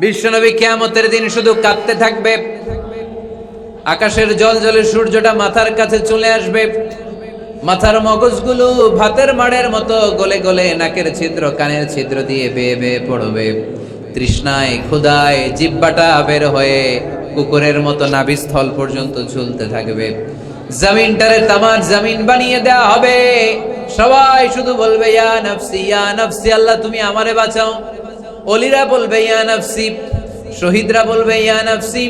বিশ্বনবী কিয়ামতের দিন শুধু কাঁদতে থাকবে। আকাশের জলজলে সূর্যটা মাথার কাছে চলে আসবে, মাথার মগজগুলো ভাতের মাড়ের মতো গলে গলে নাকের ছিদ্র কানের ছিদ্র দিয়ে বেয়ে বেয়ে পড়বে। তৃষ্ণায় ক্ষুধায় জিহ্বাটা বের হয়ে কুকুরের মতো নাভিস্থল পর্যন্ত ঝুলতে থাকবে। জমিনটারে তামার জমিন বানিয়ে দেয়া হবে। সবাই শুধু বলবে ইয়া নফসি ইয়া নফসি, আল্লাহ তুমি আমারে বাঁচাও। ওলিরা বলবে ইয়া নফসি, শহীদরা বলবে ইয়া নফসি,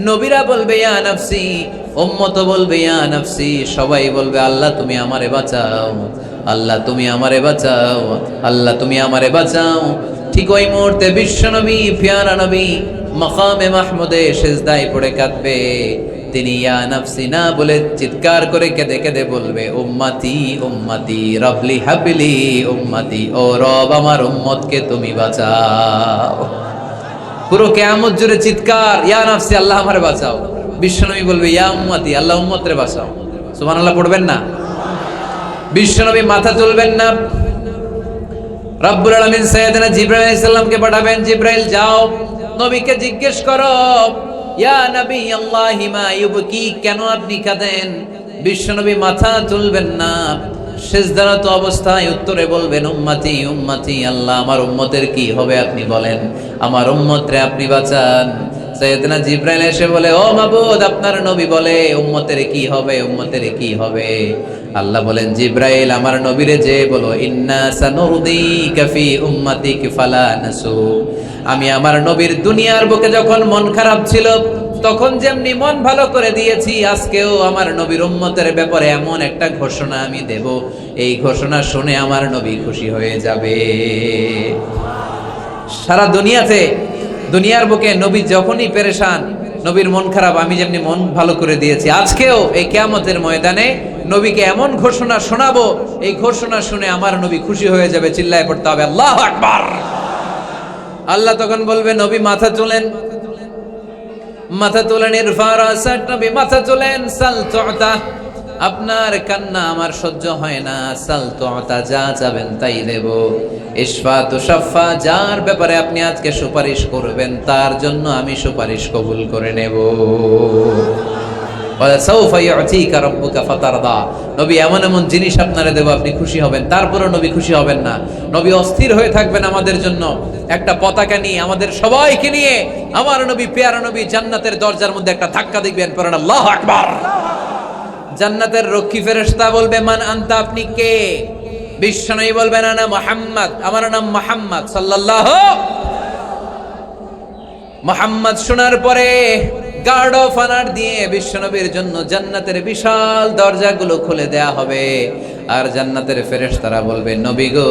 নবীরা বলবে ইয়া নফসি, উম্মত বলবে ইয়া নফসি। সবাই বলবে আল্লাহ তুমি আমারে বাঁচাও, আল্লাহ তুমি আমারে বাঁচাও, আল্লাহ তুমি আমারে বাঁচাও। ঠিক ওই মুহূর্তে বিশ্বনবী প্যারা নবী মাকামে মাহমুদে সিজদায় পড়ে কাঁদবে। তিনি ইয়া নফসি না বলে চিৎকার করে কেঁদে কেঁদে বলবে উম্মতি উম্মতি রবলি হাবলি উম্মতি, ও রব আমার উম্মতকে তুমি বাঁচাও। পুরো কিয়ামত জুড়ে চিৎকার ইয়া নফসি আল্লাহ আমারে বাঁচাও। বিশ্বনবী বলবে ইয়া উম্মতি আল্লাহ উম্মতরে বাঁচাও। সুবহানাল্লাহ পড়বেন না? বিশ্বনবী মাথা তুলবেন না। রব্বুল আলামিন সাইয়েদনা জিবরাইল আলাইহিস সালামকে পাঠাবেন, জিবরাইল যাও নবীকে জিজ্ঞেস করো ইয়া নবী আল্লাহি মা ইউবকি, কেন আপনি কাঁদেন? বিশ্বনবী মাথা তুলবেন না, সিজদারত অবস্থায় উত্তরে বলবেন উম্মতি উম্মতি, আল্লাহ আমার উম্মতের কি হবে আপনি বলেন, আমার উম্মতরে আপনি বাঁচান। সাইয়েদনা জিবরাইল এসে বলে ও মাবুদ আপনার নবী বলে উম্মতের কি হবে, উম্মতের কি হবে? আল্লাহ বলেন জিবরাইল আমার নবীরে যে বলো ইন্না সানুরদিকা ফি উম্মাতিক ফালা নাসু। আমি আমার নবীর দুনিয়ার বুকে যখন মন খারাপ ছিল তখন যেমনি মন ভালো করে দিয়েছি, আজকেও আমার নবীর উম্মতের ব্যাপারে এমন একটা ঘোষণা আমি দেব, এই ঘোষণা শুনে আমার নবী খুশি হয়ে যাবে। সারা দুনিয়াতে দুনিয়ার বুকে নবী যখনই পেরেশান, নবীর মন খারাপ, আমি যেমনি মন ভালো করে দিয়েছি, আজকেও এই কিয়ামতের ময়দানে নবীকে এমন ঘোষণা শোনাবো, এই ঘোষণা শুনে আমার নবী খুশি হয়ে যাবে। চিল্লায় পড়তে হবে আল্লাহু আকবার। আল্লাহ তখন বলবে নবী মাথা তোলেন, মাথা তোলেন, ইরফা রাসাক, নবী মাথা তোলেন, সাল তুতা, আপনার কান্না আমার সহ্য হয় না, সাল তুতা, যা চাবেন তাই দেব। ইশফা তুশাফা, যার ব্যাপারে আপনি আজকে সুপারিশ করবেন তার জন্য আমি সুপারিশ কবুল করে নেব। সাউফা ইউতিকা রাব্বুকা ফাতারদা, নবী এমন এমন জিনিস আপনারে দেব আপনি খুশি হবেন। তারপরে নবী খুশি হবেন না, নবী অস্থির হয়ে থাকবেন আমাদের জন্য। একটা পতাকা নিয়ে আমাদের সবাইকে নিয়ে আমার নবী প্যারা নবী জান্নাতের দরজার মধ্যে একটা ধাক্কা দিবেন, পড়েন আল্লাহু আকবার। জান্নাতের রক্ষী ফেরেশতা বলবে মান আনতা, আপনি কে? বিশ্বনবী বলবেন আনা মুহাম্মদ, আমার নাম মুহাম্মদ সাল্লাল্লাহু। মুহাম্মদ শোনার পরে গার্ড অফ অনার দিয়ে বিশ্বনবীর জন্য জান্নাতের বিশাল দরজাগুলো খুলে দেয়া হবে। আর জান্নাতের ফেরেশতারা বলবে নবী গো,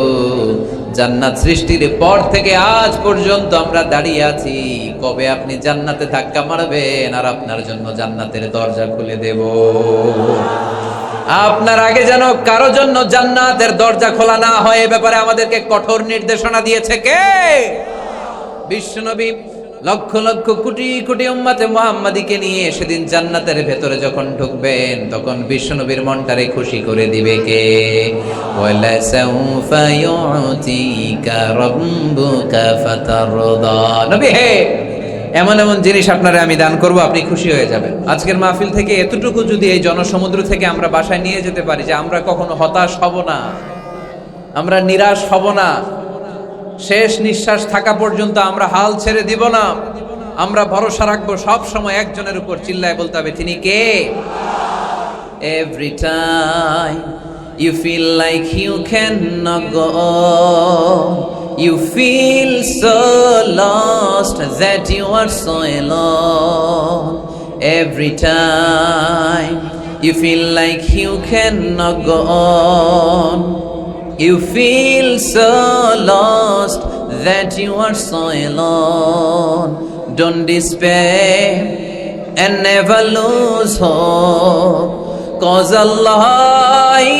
জান্নাত সৃষ্টির পর থেকে আজ পর্যন্ত আমরা দাঁড়িয়ে আছি, কবে আপনি জান্নাতে ধাক্কা মারবেন আর আপনার জন্য জান্নাতের দরজা খুলে দেব। আপনার আগে যেন কারো জন্য জান্নাতের দরজা খোলা না হয়, এ ব্যাপারে আমাদেরকে কঠোর নির্দেশনা দিয়েছে কে? বিশ্বনবী লক্ষ লক্ষ কোটি কোটি উম্মতে মুহাম্মাদীকে নিয়ে সেদিন জান্নাতের ভেতরে যখন ঢুকবেন তখন বিশ্বনবীর মনটারে খুশি করে দিবে কে? ওয়ালা সাউফা ইউতিকা রাব্বুকা ফাতারদা, নবী হে এমন এমন জিনিস আপনারে আমি দান করব, আপনি খুশি হয়ে যাবেন। আজকের মাহফিল থেকে এতটুকু যদি এই জনসমুদ্র থেকে আমরা বাসায় নিয়ে যেতে পারি যে আমরা কখনো হতাশ হব না, আমরা নিরাশ হব না, শেষ নিঃশ্বাস থাকা পর্যন্ত আমরা হাল ছেড়ে দিব না, আমরা ভরসা রাখবো সব সময় একজনের উপর। চিল্লায় বলতে হবে তিনি কে? Every time you feel like you cannot go on, you feel so lost that you are so alone. Every time you feel like you cannot go on, you feel so lost that you are so alone. Don't despair and never lose hope, 'cause Allah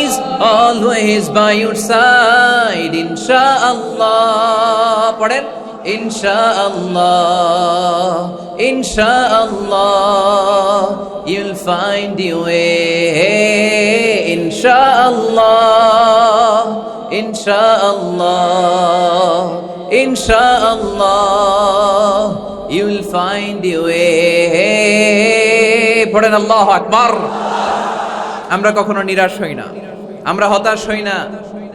is always by your side. Insha'Allah, পড়েন Insha'Allah, Insha'Allah, you'll find your way. Insha'Allah, Insha'Allah, Insha'Allah, you will find your way. পড়েন আল্লাহু আকবার। আমরা কখনো নিরাশ হই না, আমরা হতাশ হই না,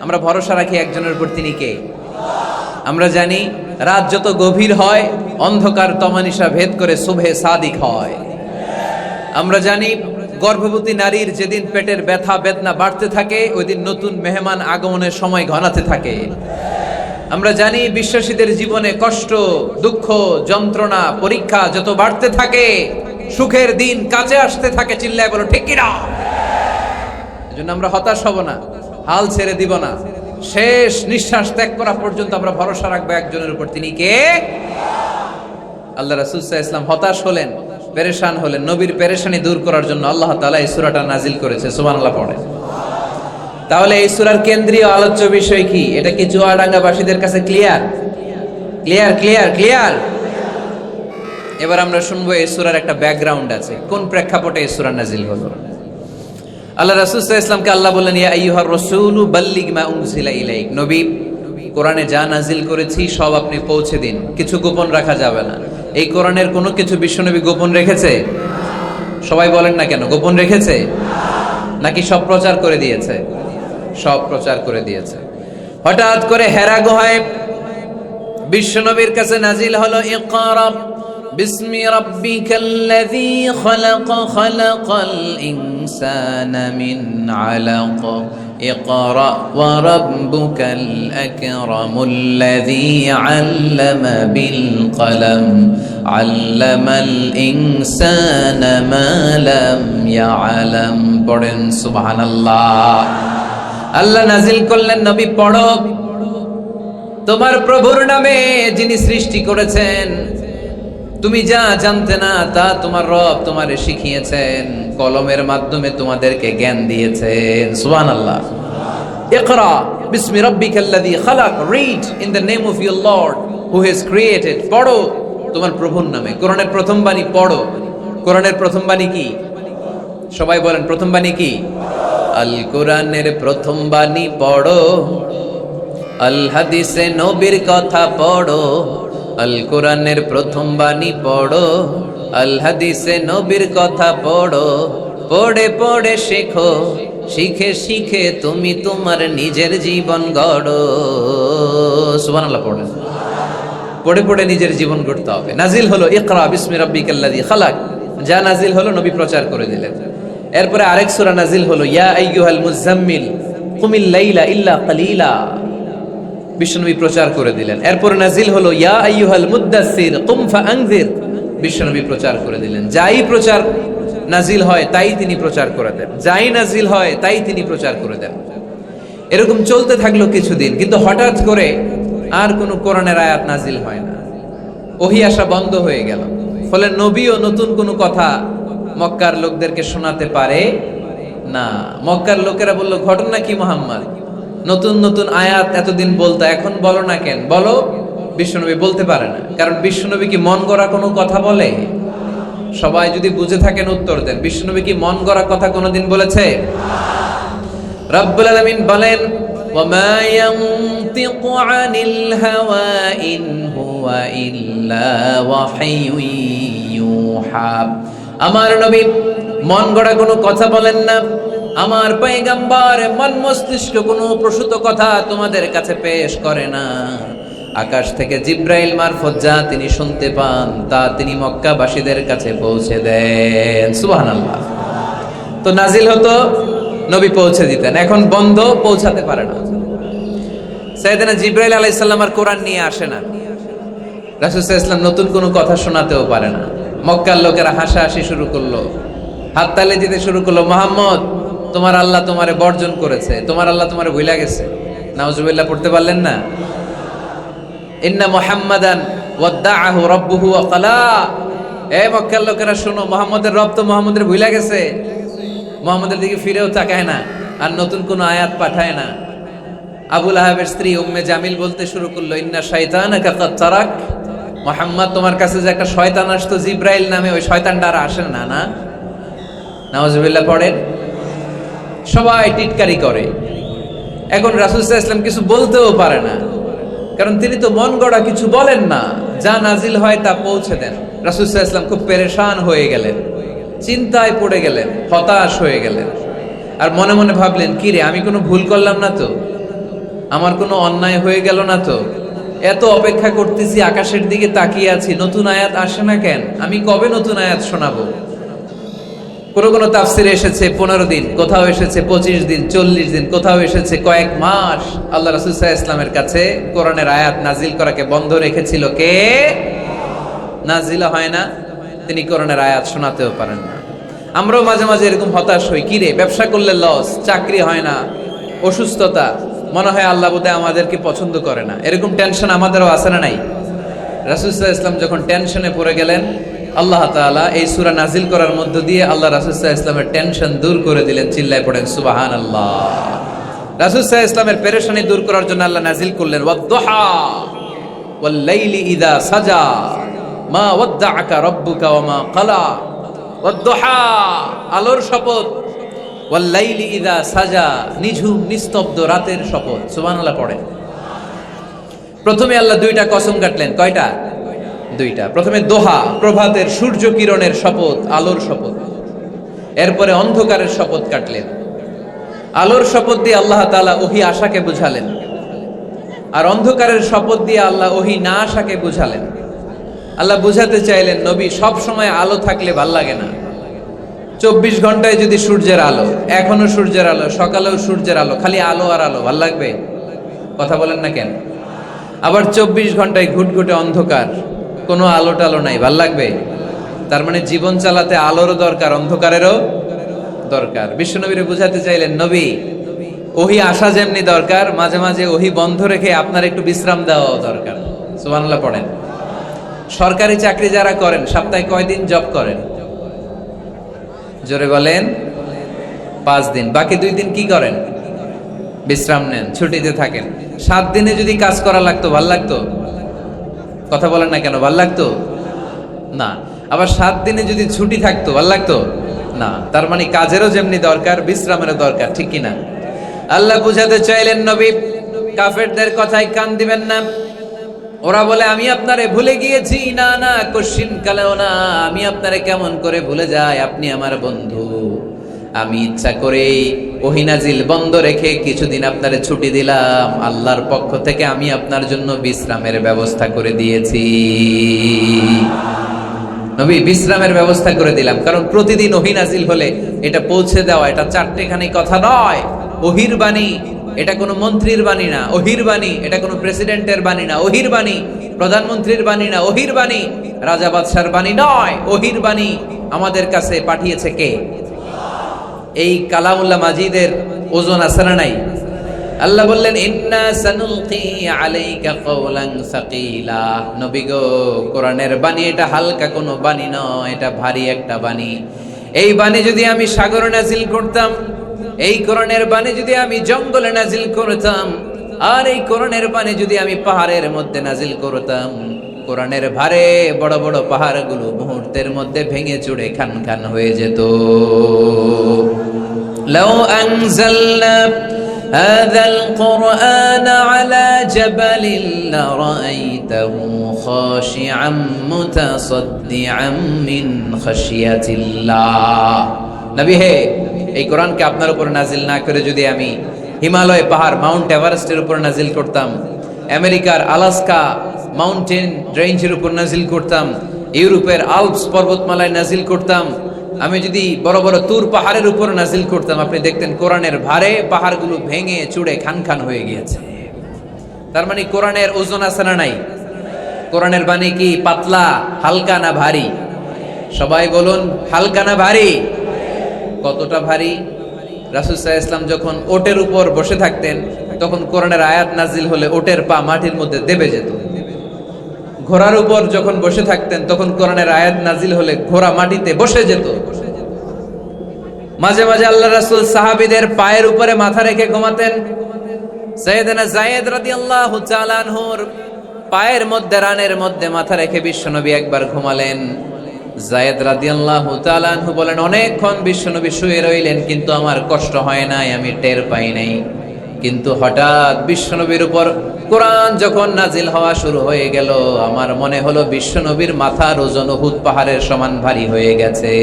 আমরা ভরসা রাখি একজনের উপর, তিনি কে? আমরা জানি রাত যত গভীর হয় অন্ধকার তমানিসা ভেদ করে সুবহে সাদিক হয়। আমরা জানি গর্ভবতী নারীর যেদিন পেটের ব্যথা বেদনা বাড়তে থাকে ওই দিন নতুন মেহমান আগমনের সময় ঘনাতে থাকে। আমরা জানি বিশ্বাসীদের জীবনে কষ্ট, দুঃখ, যন্ত্রণা, পরীক্ষা যত বাড়তে থাকে সুখের দিন কাছে আসতে থাকে। চিল্লায় বলো ঠিক কিনা? এজন্য আমরা হতাশ হব না, হাল ছেড়ে দিব না, শেষ নিঃশ্বাস ত্যাগ করা পর্যন্ত আমরা ভরসা রাখবো একজনের উপর, তিনি কে? আল্লাহ রাসূল সাল্লাল্লাহু আলাইহি ওয়াসাল্লাম হতাশ হলেন, পেরেশান হলেন, নবীর পেরেশানি দূর করার জন্য আল্লাহ তাআলা এই সূরাটা নাজিল করেছে। সুবহানাল্লাহ পড়ে। তাহলে এই সূরার কেন্দ্রীয় আলোচ্য বিষয় কি? এটা কি চুয়াডাঙ্গাবাসীদের কাছে ক্লিয়ার? Clear clear clear. এবার আমরা শুনবো এই সূরার একটা ব্যাকগ্রাউন্ড আছে, কোন প্রেক্ষাপটে এই সূরা নাজিল হলো। আল্লাহ রাসূল সাল্লাল্লাহু আলাইহি ওয়াসাল্লামকে আল্লাহ বললেন, ইয়া আইয়ুহার রাসূলু বাল্লিগ মা উনজিলা ইলাইক। নবী, কোরআনে যা নাজিল করেছি সব আপনি পৌঁছে দিন, কিছু গোপন রাখা যাবে না। এই কোরআনের কোনো কিছু বিশ্বনবী গোপন রেখেছে? সবাই বলেন না কেন, গোপন রেখেছে নাকি সব প্রচার করে দিয়েছে? সব প্রচার করে দিয়েছে। হঠাৎ করে হেরা গুহায় বিশ্বনবীর কাছে নাজিল হলো ইকরা বিসমি রাব্বিকাল্লাযী খালাক খালাকাল ইনসানা মিন আলাক ইকরা ওয়া রাব্বুকাল আকরামুল্লাযী আল্লামা বিল কলম আল্লামাল ইনসানা মা লাম ইয়ালাম। পড়েন সুবহানাল্লাহ। আল্লাহ নাজিল করলেন, নবী পড়ো, তোমার প্রভুর নামে যিনি সৃষ্টি করেছেন, তুমি যা জানতে না তা তোমার রব তোমারে শিখিয়েছেন, কলমের মাধ্যমে তোমাদেরকে জ্ঞান দিয়েছেন। সুবহানাল্লাহ। ইকরা বিসমি রাব্বিকাল্লাযী খালাক, read in the name of your lord who has created. পড়ো তোমার প্রভুর নামে। কোরআনের প্রথম বাণী পড়ো। কোরআনের প্রথম বাণী কি? সবাই বলেন, প্রথম বাণী কি? আল কোরআনের প্রথম বাণী পড়ো, আল হাদিসে নবীর কথা পড়ো। আল কোরআনের প্রথম বাণী পড়ো, আল হাদিসে নবীর কথা পড়ো। পড়ে পড়ে শেখো, শিখে শিখে তুমি তোমার নিজের জীবন গড়ো। সুবহানাল্লাহ পড়েন। পড়ে পড়ে নিজের জীবন গড়তে হবে। নাজিল হলো ইকরা বিসমি রাব্বিকাল্লাযী খালাক, যা নাজিল হলো নবী প্রচার করে দিলেন। এরপরে আরেক সূরা নাজিল হলো ইয়া আইয়ুহাল মুযাম্মিল কুমিল লাইলা ইল্লা কালিলা, বিশ্বনবী প্রচার করে দিলেন। এরপরে নাজিল হলো ইয়া আইয়ুহাল মুদ্দাসসির কুম ফাআনজির, বিশ্বনবী প্রচার করে দিলেন। যাই প্রচার নাজিল হয় তাই তিনি প্রচার করে দেন, যাই নাজিল হয় তাই তিনি প্রচার করে দেন। এরকম চলতে থাকলো কিছুদিন, কিন্তু হঠাৎ করে আর কোনো কোরআনের আয়াত নাজিল হয় না, ওহী আসা বন্ধ হয়ে গেল। ফলে নবীও নতুন কোনো কথা মক্কার লোকদেরকে শোনাতে পারে না। মক্কার লোকেরা বলল, ঘটনা কি মুহাম্মদ? নতুন নতুন আয়াত এতদিন বলতো, এখন বলো না কেন? বলো। বিশ্বনবী বলতে পারে না, কারণ বিশ্বনবী কি মন গড়া কোনো কথা বলে? সবাই যদি বুঝে থাকেন উত্তর দেন, বিশ্বনবী কি মন গড়া কথা কোনোদিন বলেছে? রব্বুল আলামিন বলেন, ওয়ামা ইয়ানতিকু আনিল হাওয়া ইন হুয়া ইল্লা ওয়াহয়ুন ইউহা। আমার নবী মন গড়া কোনো কথা বলেন না। আমার পয়গম্বর মন মস্তিষ্ক কোনো প্রসূত কথা তোমাদের কাছে পেশ করে না। আকাশ থেকে জিব্রাইল মারফত যা তিনি শুনতে পান তা তিনি মক্কাবাসীদের কাছে পৌঁছে দেন। সুবহানাল্লাহ। তো নাজিল হতো, নবী পৌঁছে দিতেন। এখন বন্ধ, পৌঁছাতে পারে না। সাইয়েদনা জিব্রাইল আলাইহিস সালাম আর কোরআন নিয়ে আসে না। রাসূল সাল্লাল্লাহু আলাইহি ওয়াসাল্লাম নতুন কোনো কথা শোনাতেও পারে না। মক্কার লোকেরা হাসাহাসি শুরু করলো, হাততালি দিতে শুরু করলো। মুহাম্মদ, তোমার আল্লাহ তোমারে বর্জন করেছে, তোমার আল্লাহ তোমারে ভুলে গেছে। নাউজুবিল্লাহ পড়তে পারলেন না? ইন্না মুহাম্মাদান ওয়াদাআহু রাব্বুহু ওয়া ক্বালা। এ মক্কার লোকেরা শোনো, মুহাম্মদের রব তো মুহাম্মদের ভুলে গেছে, মুহাম্মদের দিকে ফিরেও তাকায় না, আর নতুন কোন আয়াত পাঠায় না। আবু লাহাবের স্ত্রী উম্মে জামিল বলতে শুরু করলো, ইন্না শাইতানাকা কাদ তারাক। মুহাম্মদ, তোমার কাছে যে একটা শয়তান আসতো জিব্রাইল নামে, ওই শয়তানটা আর আসে না। না, নাউজুবিল্লাহ পড়েন। সবাই টিটকারি করে। এখন রাসূল সাল্লাল্লাহু আলাইহি ওয়াসাল্লাম কিছু বলতেও পারে না। কারণ তিনি তো মন গড়া কিছু বলেন না, যা নাজিল হয় তা পৌঁছে দেন। রাসূল সাল্লাল্লাহু আলাইহি ওয়াসাল্লাম খুব পেরেশান হয়ে গেলেন, চিন্তায় পড়ে গেলেন, হতাশ হয়ে গেলেন। আর মনে মনে ভাবলেন, কি রে, আমি কোনো ভুল করলাম না তো? আমার কোনো অন্যায় হয়ে গেল না তো? এত অপেক্ষা করতেছি, আকাশের দিকে তাকিয়ে আছি, নতুন আয়াত আসে না কেন? আমি কবে নতুন আয়াত শোনাবো? কোনো তাফসিরে এসেছে 15 দিন, কোথাও এসেছে 25 দিন, 40 দিন, কোথাও এসেছে কয়েক মাস। আল্লাহ রাসূল সাল্লাল্লাহু আলাইহি ওয়াসাল্লামের কাছে কোরআনের আয়াত নাজিল করাকে বন্ধ রেখেছিল কে? নাজিল হয় না, তিনি কোরআনের আয়াত শোনাতেও পারেন না। আমরাও মাঝে মাঝে এরকম হতাশ হই, কি রে, ব্যবসা করলে লস, চাকরি হয় না, অসুস্থতা, মনে হয় আল্লাহ বোধহয় আমাদেরকে পছন্দ করে না, এরকম টেনশন আমাদেরও আছে না নাই? রাসূল সাল্লাল্লাহু আলাইহি ওয়াসাল্লাম যখন টেনশনে পড়ে গেলেন, আল্লাহ তাআলা এই সূরা নাজিল করার মধ্য দিয়ে আল্লাহ রাসূল সাল্লাল্লাহু আলাইহি ওয়াসাল্লামের টেনশন দূর করে দিলেন। চিল্লায় পড়েন সুবহানাল্লাহ। রাসূল সাল্লাল্লাহু আলাইহি ওয়াসাল্লামের পেরেশানি দূর করার জন্য আল্লাহ নাজিল করলেন, ওয়াদ-দুহা ওয়াল-লাইলি ইযা সাজা মা ওয়াদ্দাআকা রাব্বুকা ওয়া মা ক্বালা। ওয়াদ-দুহা, আলোর শপথ, ওয়াল-লাইলি ইযা সাজা, নিঝুম নিস্তব্ধ রাতের শপথ। সুবহানাল্লাহ পড়েন। প্রথমে আল্লাহ দুইটা কসম কাটলেন। কয়টা? দুইটা। প্রথমে দোহা, প্রভাতের সূর্য কিরণের শপথ, আলোর শপথ। এরপরে অন্ধকারের শপথ কাটলেন। আলোর শপথ দিয়ে আল্লাহ তাআলা ওহী আশাকে বুঝালেন, আর অন্ধকারের শপথ দিয়ে আল্লাহ ওহী না আশাকে বুঝালেন। আল্লাহ বুঝাতে চাইলেন, নবী, সব সময় আলো থাকলে ভাল লাগে না। 24 ঘন্টায় যদি সূর্যের আলো, এখনো সূর্যের আলো, সকালেও সূর্যের আলো, খালি আলো আর আলো, ভাল লাগবে? কথা বলেন না কেন? আবার 24 ঘন্টায় ঘুটঘুটে অন্ধকার, কোনো আলো টালো নাই, ভাল লাগবে? তার মানে জীবন চালাতে আলোরও দরকার, অন্ধকারেরও দরকার। বিশ্বনবীরে বুঝাতে চাইলেন, নবী, ওহী আসা যেমনি দরকার, মাঝে মাঝে ওহী বন্ধ রেখে আপনার একটু বিশ্রাম দেওয়া দরকার। সুবহানাল্লাহ পড়েন। সরকারি চাকরি যারা করেন, সপ্তাহে কয়দিন জব করেন? জোরে বলেন। 5 দিন। বাকি 2 দিন কি করেন? বিশ্রাম নেন, ছুটিতে থাকেন। 7 দিনে যদি কাজ করা লাগতো, ভাল লাগতো? কথা বলেন না কেন? ভাল লাগতো না। আবার 7 দিনে যদি ছুটি থাকতো, ভাল লাগতো না। তার মানে কাজেরও যেমনি দরকার, বিশ্রামেরও দরকার, ঠিক কিনা? আল্লাহ বুঝাতে চাইলেন, নবী, কাফেরদের কথায় কান দিবেন না। ওরা বলে, আমি আপনারে ভুলে গিয়েছি। না না, কশিন কালেও না। আমি আপনারে কেমন করে ভুলে যাই? আপনি আমার বন্ধু। আমি ইচ্ছা করেই ওহী নাজিল বন্ধ রেখে কিছুদিন আপনারে ছুটি দিলাম। আল্লাহর পক্ষ থেকে আমি আপনার জন্য বিশ্রামের ব্যবস্থা করে দিয়েছি। নবী, বিশ্রামের ব্যবস্থা করে দিলাম, কারণ প্রতিদিন ওহী নাজিল হলে এটা পৌঁছে দেওয়া, এটা চারটেখানি কথা নয়। ওহীর বাণী, এটা কোনো মন্ত্রীর বাণী না। ওহীর বাণী, এটা কোনো প্রেসিডেন্টের বাণী না। ওহীর বাণী প্রধানমন্ত্রীর বাণী না। ওহীর বাণী রাজা বাদশার বাণী নয়। ওহীর বাণী আমাদের কাছে পাঠিয়েছে কে? এই কালামুল্লাহ মাজিদের ওজন আছে না নাই? আল্লাহ বললেন, ইন্না সানুলকি আলাইকা কওলান সাকিলা। নবী গো, কোরআনের বাণী এটা হালকা কোনো বাণী নয়, এটা ভারী একটা বাণী। এই বাণী যদি আমি সাগরে নাজিল করতাম, এই কোরআনের বাণী যদি আমি জঙ্গলে নাজিল করতাম, আর এই কোরআনের বাণী যদি আমি পাহাড়ের মধ্যে নাজিল করতাম, কোরআনের ভারে বড় বড় পাহাড়গুলো মুহূর্তের মধ্যে ভেঙে চুরে খান খান হয়ে যেত। লাউ আনজালনা হাযাল কুরআন আলা জাবালিন লারাআইতাহু খাশিআম মুতাসাদ্দিআম মিন খাশিয়াতিল্লাহ। নবী হে, এই কোরআনকে আপনার উপর নাজিল না করে যদি আমি হিমালয় পাহাড় মাউন্ট এভারেস্টের উপর নাজিল করতাম, আমেরিকার আলাস্কা মাউন্টেন রেঞ্জের উপর নাজিল করতাম, ইউরোপের আল্পস পর্বতমালায় নাজিল করতাম, আমি যদি বড় বড় তুর পাহাড়ের উপর নাজিল করতাম, আপনি দেখতেন কোরআনের ভারে পাহাড়গুলো ভেঙে চুড়ে খান খান হয়ে গিয়েছে। তার মানে কোরআনের ওজন আছে না নাই? কোরআনের বাণী কি পাতলা, হালকা না ভারী? সবাই বলুন, হালকা না ভারী? কতটা ভারী? রাসূল সাল্লাল্লাহু আলাইহি ওয়াসাল্লাম যখন ওটের উপর বসে থাকতেন, তখন কোরআনের আয়াত নাজিল হলে ওটের পা মাটির মধ্যে দেবে যেত। ঘোড়ার উপর যখন বসে থাকতেন, তখন কোরআনের আয়াত নাজিল হলে ঘোড়া মাটিতে বসে যেত। মাঝে মাঝে আল্লাহ রাসূল সাহাবীদের পায়ের উপরে মাথা রেখে ঘুমাতেন। সাইয়েদনা যায়েদ রাদিয়াল্লাহু তাআলা আনহুর পায়ের মধ্যে, রানের মধ্যে মাথা রেখে বিশ্বনবী একবার ঘুমালেন। যায়েদ রাদিয়াল্লাহু তাআলা আনহু বলেন, অনেকক্ষণ বিশ্বনবী শুয়ে রইলেন, কিন্তু আমার কষ্ট হয় নাই, আমি টের পাই নাই। কিন্তু হঠাৎ বিশ্বনবীর উপর কোরআন যখন নাজিল হওয়া শুরু হয়ে গেল, আমার মনে হলো বিশ্বনবীর মাথার ওজন উহুদ পাহাড়ের সমান ভারী হয়ে গেছে।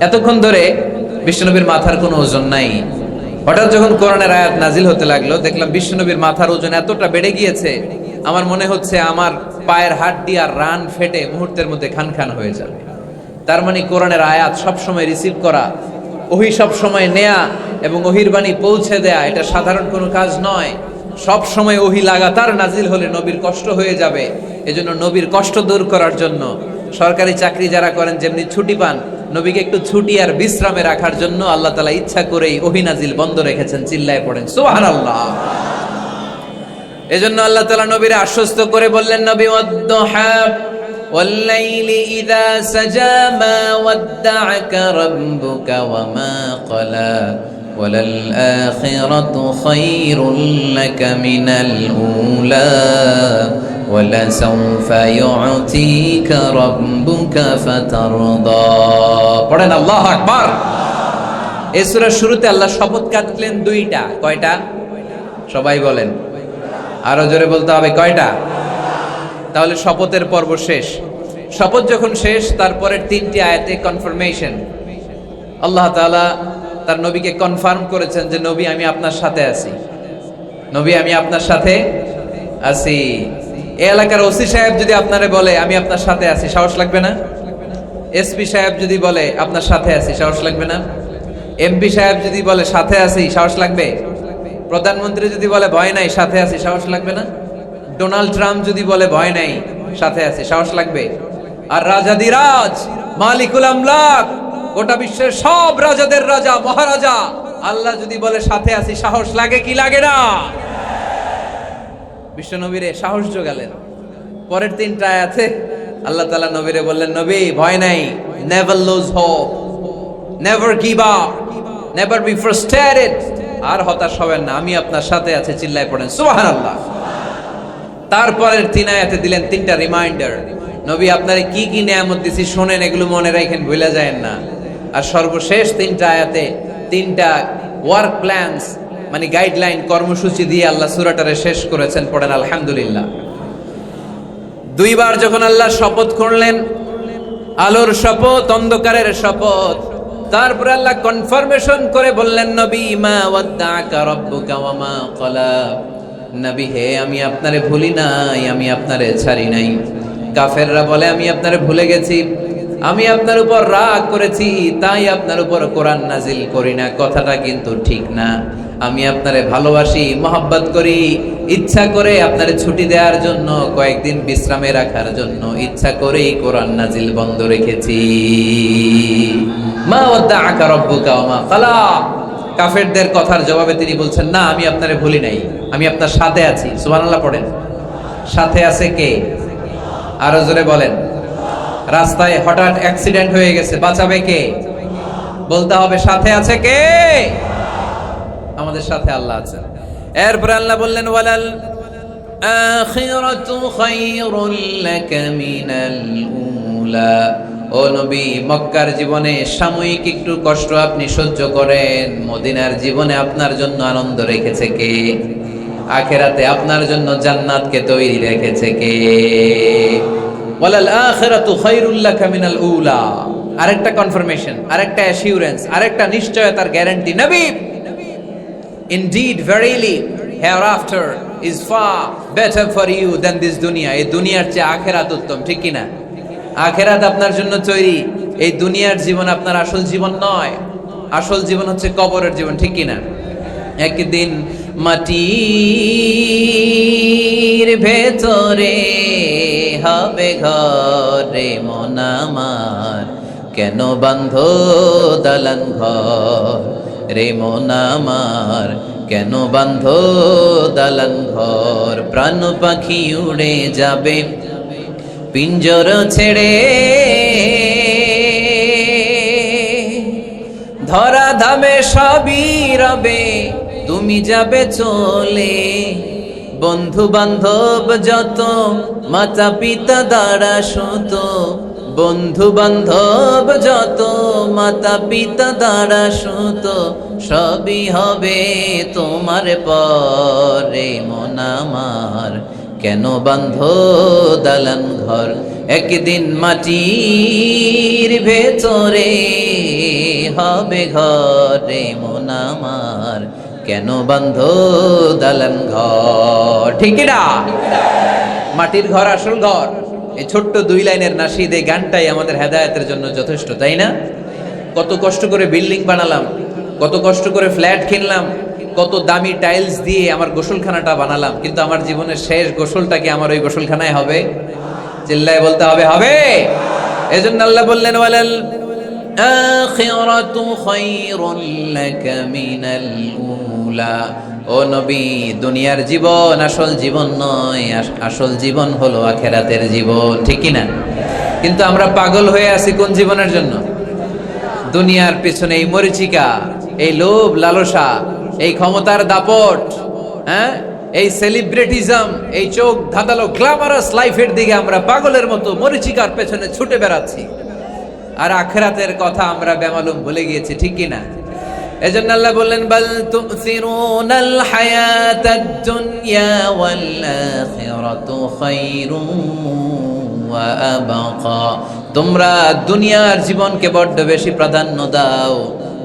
এতক্ষণ ধরে বিশ্বনবীর মাথার কোনো ওজন নাই। হঠাৎ যখন কোরআনের আয়াত নাজিল হতে লাগলো, দেখলাম বিশ্বনবীর মাথার ওজন এতটা বেড়ে গিয়েছে, আমার মনে হচ্ছে আমার পায়ের হাড্ডি আর রান ফেটে মুহূর্তের মধ্যে খান খান হয়ে যাবে। তার মানে কোরআনের আয়াত সবসময় রিসিভ করা, ওহি সবসময় নেয়া এবং ওহির বাণী পৌঁছে দেয়া, এটা সাধারণ কোনো কাজ নয়। সব সময় ওহি লাগাতার নাজিল হলে নবীর কষ্ট হয়ে যাবে। এজন্য নবীর কষ্ট দূর করার জন্য সরকারি চাকরি যারা করেন যেমনি ছুটি পান, নবীকে একটু ছুটি আর বিশ্রামে রাখার জন্য আল্লাহ তাআলা ইচ্ছা করেই ওহি নাজিল বন্ধ রেখেছেন। চিল্লায় পড়েন সুবহানাল্লাহ। এজন্য আল্লাহ তাআলা নবীর আশ্বস্ত করে বললেন, নবী ওয়াদ-দুহা ওয়াল-লাইলি ইযা সাজা মা ওয়াদ্দা'আকা রাব্বুকা ওয়া মা ক্বালা ওয়ালাল আখিরাতু খায়রুল লাকা মিনাল উলা ওয়ালাসাউফা ইউ'তিকা রাব্বুকা ফাতারদা। পড়েন আল্লাহু আকবার। এই সূরার শুরুতে আল্লাহ শপথ কাটলেন দুইটা। কয়টা? সবাই বলেন, আরো জোরে বলতে হবে, কয়টা? তাহলে শপথের পর্ব শেষ। শপথ যখন শেষ, তারপরের তিনটি আয়াতে কনফার্মেশন। আল্লাহ তাআলা তার নবীকে কনফার্ম করেছেন যে নবী আমি আপনার সাথে আছি, নবী আমি আপনার সাথে আছি। এই এলাকার ওসি সাহেব যদি আপনারে বলে আমি আপনার সাথে আছি, সাহস লাগবে না? এসপি সাহেব যদি বলে আপনার সাথে আছি, সাহস লাগবে না? এমপি সাহেব যদি বলে সাথে আছি, সাহস লাগবে? প্রধানমন্ত্রী যদি বলে ভয় নাই, সাথে আছি, সাহস লাগবে না? ডোনাল্ড ট্রাম্প যদি বলে ভয় নাই, সাথে আছি, সাহস লাগবে? আর রাজাদিরাজ মালিকুল আমলাক, গোটা বিশ্বের সব রাজাদের রাজা মহারাজা আল্লাহ যদি বলে সাথে আছি, সাহস লাগে কি লাগে না? বিশ্ব নবীরে সাহস যোগালেন। পরের তিনটা আয়াতে আল্লাহ তাআলা নবীরে বললেন, নবী ভয় নাই, never lose hope, never give up, never be frustrated, আর হতাশ হবেন না, আমি আপনার সাথে আছি। চিল্লায় পড়েন সুবহানাল্লাহ। তারপরের তিন আয়াতে দিলেন তিনটা রিমাইন্ডার, নবী আপনারে কি কি নিয়ামত দিছি শোনেন, এগুলো মনে রাখেন, ভুলে যায়েন না। আর সর্বশেষ তিনটা আয়াতে তিনটা ওয়ার্ক প্ল্যানস, মানে গাইডলাইন, কর্মসূচি দিয়ে আল্লাহ সূরাটারে শেষ করেছেন। পড়েন আলহামদুলিল্লাহ। দুইবার যখন আল্লাহ শপথ করলেন, আলোর শপথ, অন্ধকারের শপথ, তারপরে আল্লাহ কনফার্মেশন করে বললেন, নবী মা ওয়াদ্দা'আকা রাব্বুকা ওয়া মা ক্বালা, নবী হে আমি আপনারে ভুলি নাই, আমি আপনারে ছাড়ি নাই। কাফেররা বলে আমি আপনারে ভুলে গেছি, আমি আপনার উপর রাগ করেছি, তাই আপনার উপর কোরআন নাজিল করি না। কথাটা কিন্তু ঠিক না। আমি আপনারে ভালোবাসি, মহব্বত করি, ইচ্ছা করে আপনারে ছুটি দেওয়ার জন্য, কয়েকদিন বিশ্রামে রাখার জন্য ইচ্ছা করেই কোরআন নাজিল বন্ধ রেখেছি। মা ওয়াদ্দা'আকা রাব্বুকা ওয়া মা ক্বালা। কাফেরদের কথার জবাবে তিনি বলছেন, না আমি আপনারে ভুলি নাই, আমি আপনার সাথে আছি। সুবহানাল্লাহ পড়েন। সাথে আছে কে? আরো জোরে বলেন। রাস্তায় হঠাৎ অ্যাক্সিডেন্ট হয়ে গেছে, বাঁচাবে কে? বলতে হবে সাথে আছে কে? আমাদের সাথে আল্লাহ আছেন। এরপরে আল্লাহ বললেন, ওয়ালাল আখিরাতু খায়রুল লাকা মিনাল উলা। ও নবী, মক্কার জীবনে সাময়িক একটু কষ্ট আপনি সহ্য করেন, মদিনার জীবনে আপনার জন্য আনন্দ রেখেছে কে? আখিরাতে আপনার জন্য জান্নাতকে তৈরি রেখেছে কে? ওয়ালাল আখিরাতু খায়রুল লাকা মিনাল উলা। আরেকটা কনফার্মেশন, আরেকটা অ্যাসিউরেন্স, আরেকটা নিশ্চয়তার গ্যারান্টি। নবী, indeed verily hereafter is far better for you than this dunya. এই দুনিয়ার চেয়ে আখিরাত উত্তম, ঠিক কি না? আখিরাত আপনার জন্য তৈরি, এই দুনিয়ার জীবন আপনার আসল জীবন নয়। আসল জীবন হচ্ছে কবরের জীবন, ঠিক কি না? একদিন মাটির ভেতরে হবে ঘরে মন আমার, কেন বাঁধো দালান ঘর রে মন আমার, কেন বাঁধো দালান ঘর। প্রাণ পাখি উড়ে যাবে পিঞ্জর ছেড়ে, ধরা ধামে সবই রবে, তুমি যাবে চলে। বন্ধু বান্ধব যত, মাতা পিতা দ্বারা সুত, বন্ধু বান্ধব যত, মাতা পিতা দ্বারা সুত, সবই হবে তোমার পরে। মন আমার কেন বান্ধ দালান ঘর, একদিন মাটির ভেতরে হবে ঘরে। মন আমার কেন বান্ধ দালান ঘর। ঠিক না? মাটির ঘর আসল ঘর। এই ছোট্ট 2 লাইনের নাশিদ, এই গানটাই আমাদের হেদায়েতের জন্য যথেষ্ট, তাই না? কত কষ্ট করে বিল্ডিং বানালাম, কত কষ্ট করে ফ্ল্যাট কিনলাম, কত দামি টাইলস দিয়ে আমার গোসলখানাটা বানালাম, কিন্তু আমার জীবনের শেষ গোসলটা কি আমার ওই গোসলখানায় হবে? চিল্লায় বলতে হবে, হবে। এজন্য আল্লাহ বললেন, ওয়ালাল আখিরাতু খায়রুল লাকা মিনাল উলা। ও নবী, দুনিয়ার জীবন আসল জীবন নয়, আসল জীবন হলো আখিরাতের জীবন। ঠিক কি না? কিন্তু আমরা পাগল হয়ে আছি কোন জীবনের জন্য? দুনিয়ার পেছনে এই মরিচিকা, এই লোভ লালসা, এই ক্ষমতার দাপট, হ্যাঁ, এই সেলিব্রিটিজম, এই চোখ ধাঁধালো গ্ল্যামারাস লাইফের দিকে আমরা পাগলের মতো মরিচিকার পেছনে ছুটে বেড়াচ্ছি, আর আখিরাতের কথা আমরা বেমালুম ভুলে গিয়েছি। ঠিক কি না? এজন্য আল্লাহ বললেন, বাল তুসিরুনাল হায়াতাদ দুনিয়া ওয়াল আখিরাতু খায়রুন ওয়া আবকা। তোমরা দুনিয়ার জীবনকে বড্ড বেশি প্রাধান্য দাও,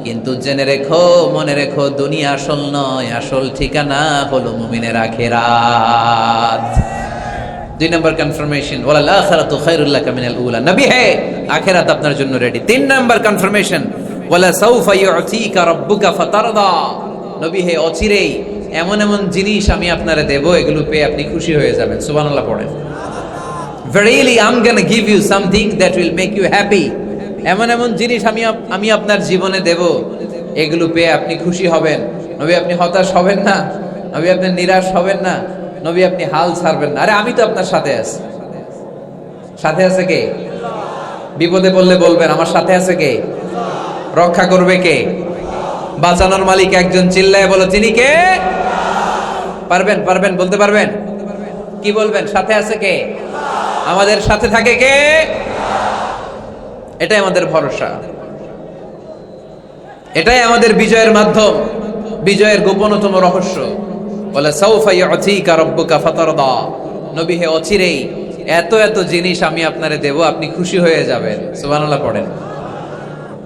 কিন্তু জেনে রেখো, মনে রেখো, দুনিয়া আসল নয়, আসল ঠিকানা হলো মুমিনের আখিরাত। 2 নম্বর কনফার্মেশন, ওয়ালাল আখিরাতু খায়রুল লাকা মিনাল উলা। নবী হে, আখিরাত আপনার জন্য রেডি। 3 নম্বর কনফার্মেশন, ওয়ালা সাউফা ইউতিকা রাব্বুকা ফাতারদা। নবী হে, অচিরেই এমন এমন জিনিস আমি আপনারে দেব, এগুলো পেয়ে আপনি খুশি হয়ে যাবেন। সুবহানাল্লাহ পড়েন। Verily I'm gonna give you something that will make you happy. এমন এমন জিনিস আমি আপনার জীবনে দেব, এগুলো পেয়ে আপনি খুশি হবেন। নবী আপনি হতাশ হবেন না, নবী আপনি নিরাশ হবেন না, নবী আপনি হাল ছাড়বেন না। আরে আমি তো আপনার সাথে আছি। সাথে আছে কে? বিপদে পড়লে বলবেন আমার সাথে আছে কে? রক্ষা করবে কে? বাঁচানোর মালিক একজন। চিল্লায় বলো, তিনি কে? পারবেন, পারবেন, বলতে পারবেন? কি বলবেন? সাথে আছে কে? আমাদের সাথে থাকে কে? এটাই আমাদের ভরসা, এটাই আমাদের বিজয়ের মাধ্যম, বিজয়ের গোপনতম রহস্য। বলে সাউফা ইউতিকা রাব্বুকা ফাতারদা। নবী হে, অচিরেই এত এত জিনিস আমি আপনারে দেব, আপনি খুশি হয়ে যাবেন। সুবহানাল্লাহ পড়েন।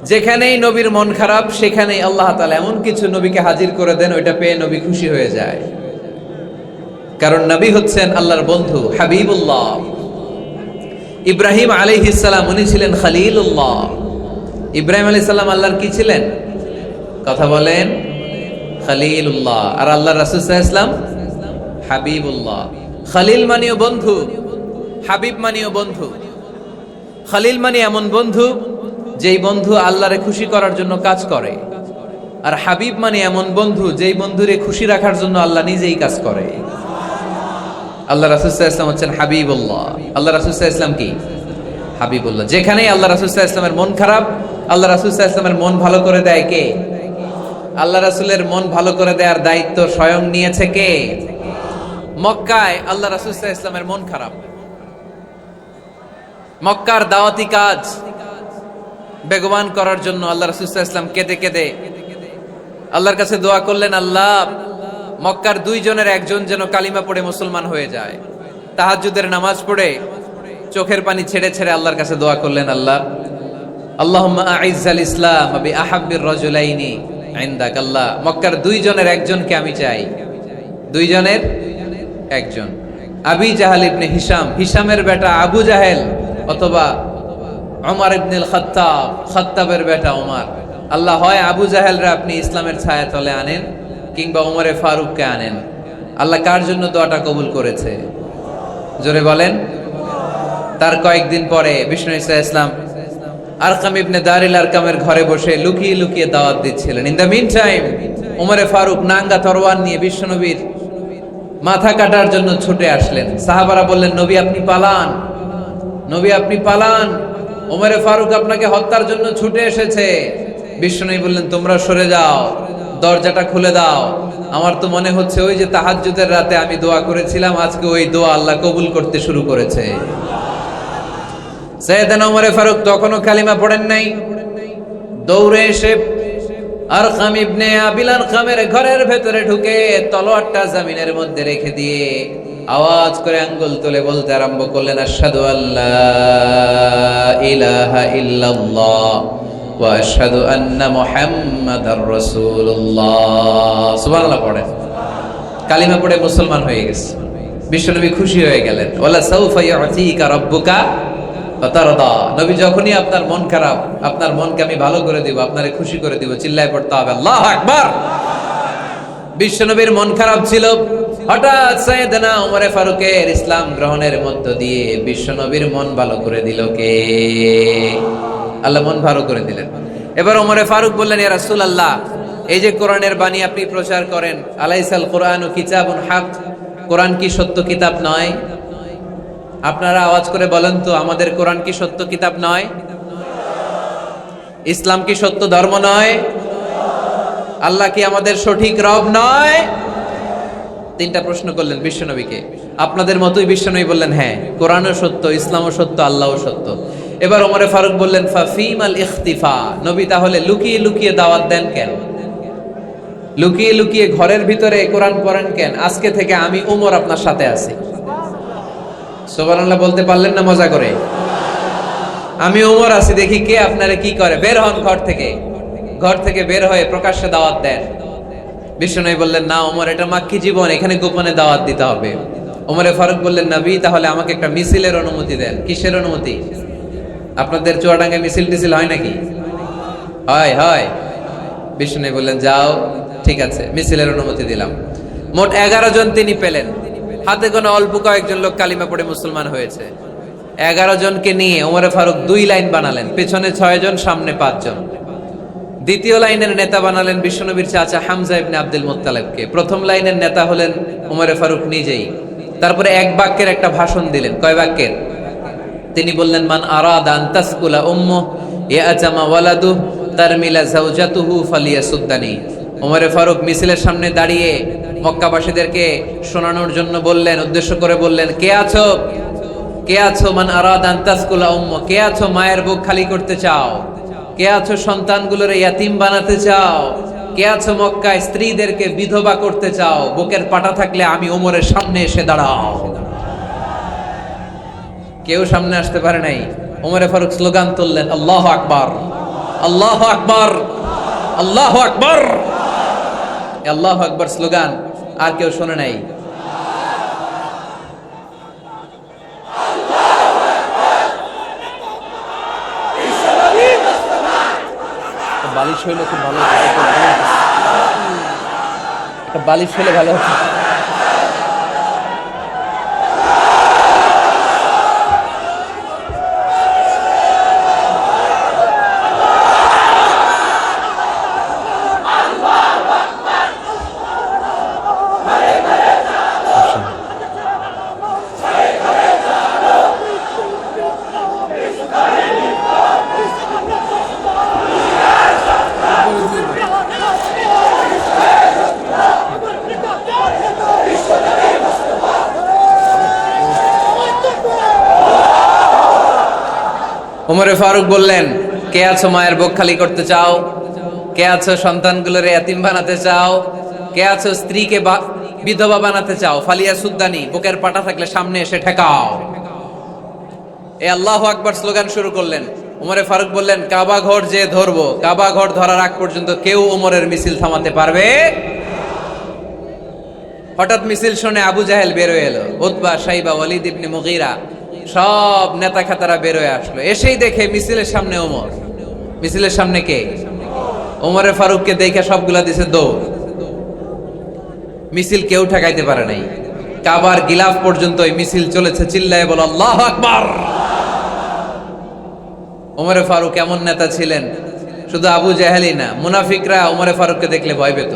যেখানেই নবীর মন খারাপ, সেখানেই আল্লাহ তাআলা এমন কিছু নবীকে হাজির করে দেন, ওইটা পেয়ে নবী খুশি হয়ে যায়। কারণ নবী হচ্ছেন আল্লাহর বন্ধু, হাবিবুল্লাহ। ইব্রাহিম আলাইহিস সালাম, উনি ছিলেন খলিলুল্লাহ। ইব্রাহিম আলাইহিস সালাম আল্লাহর কি ছিলেন? কথা বলেন, খলিলুল্লাহ। আর আল্লাহর রাসূল সাল্লাল্লাহু আলাইহি ওয়াসাল্লাম হাবিবুল্লাহ। খলিল মানেও বন্ধু, হাবিব মানেও বন্ধু। খলিল মানে এমন বন্ধু যেই বন্ধু আল্লাহরে খুশি করার জন্য কাজ করে, আর হাবিব মানে এমন বন্ধু যেই বন্ধুরে খুশি রাখার জন্য আল্লাহ নিজেই কাজ করে। আল্লাহ রাসূল সাল্লাল্লাহু আলাইহি ওয়াসাল্লাম হচ্ছেন হাবিবুল্লাহ। আল্লাহ রাসূল সাল্লাল্লাহু আলাইহি ওয়াসাল্লাম কি? হাবিবুল্লাহ। যেখানেই আল্লাহ রাসূল সাল্লাল্লাহু আলাইহি ওয়াসাল্লামের মন খারাপ, আল্লাহ রাসূল সাল্লাল্লাহু আলাইহি ওয়াসাল্লামের মন ভালো করে দেয় কে? আল্লাহ রাসূলের মন ভালো করে দেওয়ার দায়িত্ব স্বয়ং নিয়েছে কে? মক্কায় আল্লাহ রাসূল সাল্লাল্লাহু আলাইহি ওয়াসাল্লামের মন খারাপ। মক্কার দাওয়াতি কাজ বেগবান করার জন্য আল্লাহ রাসূল সাল্লাল্লাহু আলাইহি ওয়াসাল্লাম কেঁদে কেঁদে আল্লাহর কাছে দোয়া করলেন, আল্লাহ, মক্কার 2 জনের একজন যেন কালিমা পড়ে মুসলমান হয়ে যায়। তাহাজ্জুদের নামাজ পড়ে চোখের পানি ছেড়ে ছেড়ে আল্লাহর কাছে দোয়া করলেন, আল্লাহ, আল্লাহুম্মা আইজ্জাল ইসলাম বি আহাব্বির রাজুলাইনি ইনদাক। আল্লাহ, মক্কার 2 জনের একজনকে আমি চাই। 2 জনের একজন, আবি জাহাল ইবনে হিশাম, হিশামের বেটা আবু জাহেল, অথবা ওমর ইবনে খাত্তাব, খাত্তাবের বেটা ওমর। আল্লাহ, হয় আবু জাহেলরা আপনি ইসলামের ছায়া তলে আনেন, কিংবা ওমরে ফারুককে আনেন। আল্লাহ কার জন্য দোয়াটা কবুল করেছে? জোরে বলেন। তার কয়েকদিন পরে বিষ্ণু ঈসা ইসলাম আরকাম ইবনে দারিল আরকামের ঘরে বসে লুকিয়ে লুকিয়ে দাওয়াত দিচ্ছিলেন। ইন দ্য মিন টাইম ওমরে ফারুক নাঙ্গা তরোয়ার নিয়ে বিশ্বনবীর মাথা কাটার জন্য ছুটে আসলেন। সাহাবারা বললেন, নবী আপনি পালান, নবী আপনি পালান, ওমরে ফারুক আপনাকে হত্যার জন্য ছুটে এসেছে। বিশ্বনবী বললেন, তোমরা সরে যাও, দরজাটা খুলে দাও। আমার তো মনে হচ্ছে ওই যে তাহাজ্জুদের রাতে আমি দোয়া করেছিলাম, আজকে ওই দোয়া আল্লাহ কবুল করতে শুরু করেছে। সাইয়েদনা ওমর ফারুক তখনও কালিমা পড়েন নাই। দৌড়ে এসে আরকাম ইবনে আবিল আরকামের ঘরের ভেতরে ঢুকে তলোয়ারটা জমিনের মধ্যে রেখে দিয়ে আওয়াজ করে আঙ্গুল তুলে বলতে আরম্ভ করলেন, আশহাদু আল্লা ইলাহা ইল্লাল্লাহ ওয়া আশহাদু আন্না মুহাম্মাদার রাসূলুল্লাহ। সুবহানাল্লাহ পড়েন। কালিমা পড়ে মুসলমান হয়ে গেছে। বিশ্বনবী খুশি হয়ে গেলেন। ওয়ালা সাউফা ইউতিকা রাব্বুকা ফাতারদা। নবী যখনই আপনার মন খারাপ, আপনার মনকে আমি ভালো করে দিব, আপনারে খুশি করে দিব, চিল্লায় পড়তে হবে আল্লাহু আকবার। বিশ্বনবীর মন খারাপ ছিল। হঠাৎ সাইয়েদনা ওমর ফারুকের ইসলাম গ্রহণের মধ্য দিয়ে বিশ্বনবীর মন ভালো করে দিল কে? আল্লাহ মন ভালো করে দিলেন। এবার ওমর ফারুক বললেন, ইয়া রাসূলুল্লাহ, এই যে কোরআনের বাণী আপনি প্রচার করেন, আলাইসাল কোরআনু কিতাবুন হক, কোরআন কি সত্য কিতাব নয়? আপনারা আওয়াজ করে বলেন তো, আমাদের কোরআন কি সত্য কিতাব নয়? ইসলাম কি সত্য ধর্ম নয়? আল্লাহ কি আমাদের সঠিক রব নয়? তিনটা প্রশ্ন করলেন বিশ্বনবীকে। আপনাদের মতোই বিশ্বনবী বললেন, হ্যাঁ, কোরআনও সত্য, ইসলামও সত্য, আল্লাহও সত্য। এবার ওমর ফারুক বললেন, ফাফিমাল ইখতিফা, নবী তাহলে লুকিয়ে লুকিয়ে দাওয়াত দেন কেন? লুকিয়ে লুকিয়ে ঘরের ভিতরে কোরআন পড়েন কেন? আজকে থেকে আমি ওমর আপনার সাথে আছি। সুবহানাল্লাহ বলতে পারলেন না মজা করে? আমি ওমর আছি, দেখি কে আপনারে কি করে। বের হন ঘর থেকে। ঘর থেকে বের হয়ে প্রকাশ্যে দাওয়াত দেন। বিশ্বনবী বললেন, না ওমর, এটা মাক্কি জীবন, এখানে গোপনে দাওয়াত দিতে হবে। ওমরে ফারুক বললেন, নবী তাহলে আমাকে একটা মিছিলের অনুমতি দেন। কিসের অনুমতি? আপনাদের চুয়াডাঙ্গায় মিছিল টিছিল হয় নাকি? হয় হয়। বিশ্বনবী বললেন, যাও, ঠিক আছে, মিছিলের অনুমতি দিলাম। মোট 11 জন তিনি পেলেন। হাতে গোনা অল্প কয়েকজন লোক কালিমা পড়ে মুসলমান হয়েছে। 11 জনকে নিয়ে ওমরে ফারুক 2 লাইন বানালেন, পেছনে 6 জন, সামনে 5 জন। দ্বিতীয় লাইনের নেতা বানালেন বিশ্বনবীর চাচা হামজা ইবনে আব্দুল মুত্তালিবকে। প্রথম লাইনের নেতা হলেন ওমরে ফারুক নিজেই। তারপরে এক বাক্যের একটা ভাষণ দিলেন। কয় বাক্যের? তিনি বললেন, মান আরাদা আন তাসকুলা উম্মুহু ইয়াতামা ওয়ালাদুহু তারমিলা যাওজাতুহু ফালিয়াসুদ্দানি। ওমরে ফারুক মিছিলের সামনে দাঁড়িয়ে মক্কাবাসীদেরকে শোনানোর জন্য বললেন, উদ্দেশ্য করে বললেন, কে আছো? কে আছো? মান আরাদা আন তাসকুলা উম্মুহু, কে আছো মায়ের বুক খালি করতে চাও? কে আছো সন্তানগুলোর ইয়াতিম বানাতে চাও? কে আছো মক্কায় স্ত্রীদেরকে বিধবা করতে চাও? বুকের পাটা থাকলে আমি ওমরের সামনে এসে দাঁড়াও। কেউ সামনে আসতে পারে নাই। ওমরে ফারুক স্লোগান তুললেন, আল্লাহু আকবার, আল্লাহু আকবার, আল্লাহু আকবার। আল্লাহু আকবার স্লোগান আর কেউ শোনে নাই। বালিশ হইলে খুব ভালো হতো। একটা বালিশ হইলে ভালো হতো। ওমরে ফারুক বললেন, কে আছো মায়ের বুক খালি করতে চাও? কে আছো সন্তানগুলোর এতিম বানাতে চাও? কে আছো স্ত্রীকে বিধবা বানাতে চাও? ফালিয়া সুদ্দানি, বুকের পাটা থাকলে সামনে এসে ঠেকাও। এই আল্লাহু আকবার স্লোগান শুরু করলেন। ওমরে ফারুক বললেন, কাবা ঘর যে ধরবো, কাবা ঘর ধরার আগ পর্যন্ত কেউ ওমরের মিছিল থামাতে পারবে? হঠাৎ মিছিল শুনে আবু জাহেল বের হয়ে এলো, উতবা, শাইবা, ওয়ালিদ ইবনে মুগীরা, সব নেতা খাতারা বের হয়ে আসলো। এসেই দেখে মিছিলের সামনে ওমর। মিছিলের সামনে কে? ওমরে ফারুককে দেখে সবগুলা দিছে দৌড়। মিছিল কেউ ঠেকাইতে পারে নাই। কাবার গিলাফ পর্যন্ত এই মিছিল চলেছে। চিল্লায় বলো আল্লাহু আকবার। ওমরে ফারুক এমন নেতা ছিলেন, শুধু আবু জাহেলই না, মুনাফিকরা ওমরে ফারুককে দেখলে ভয় পেত।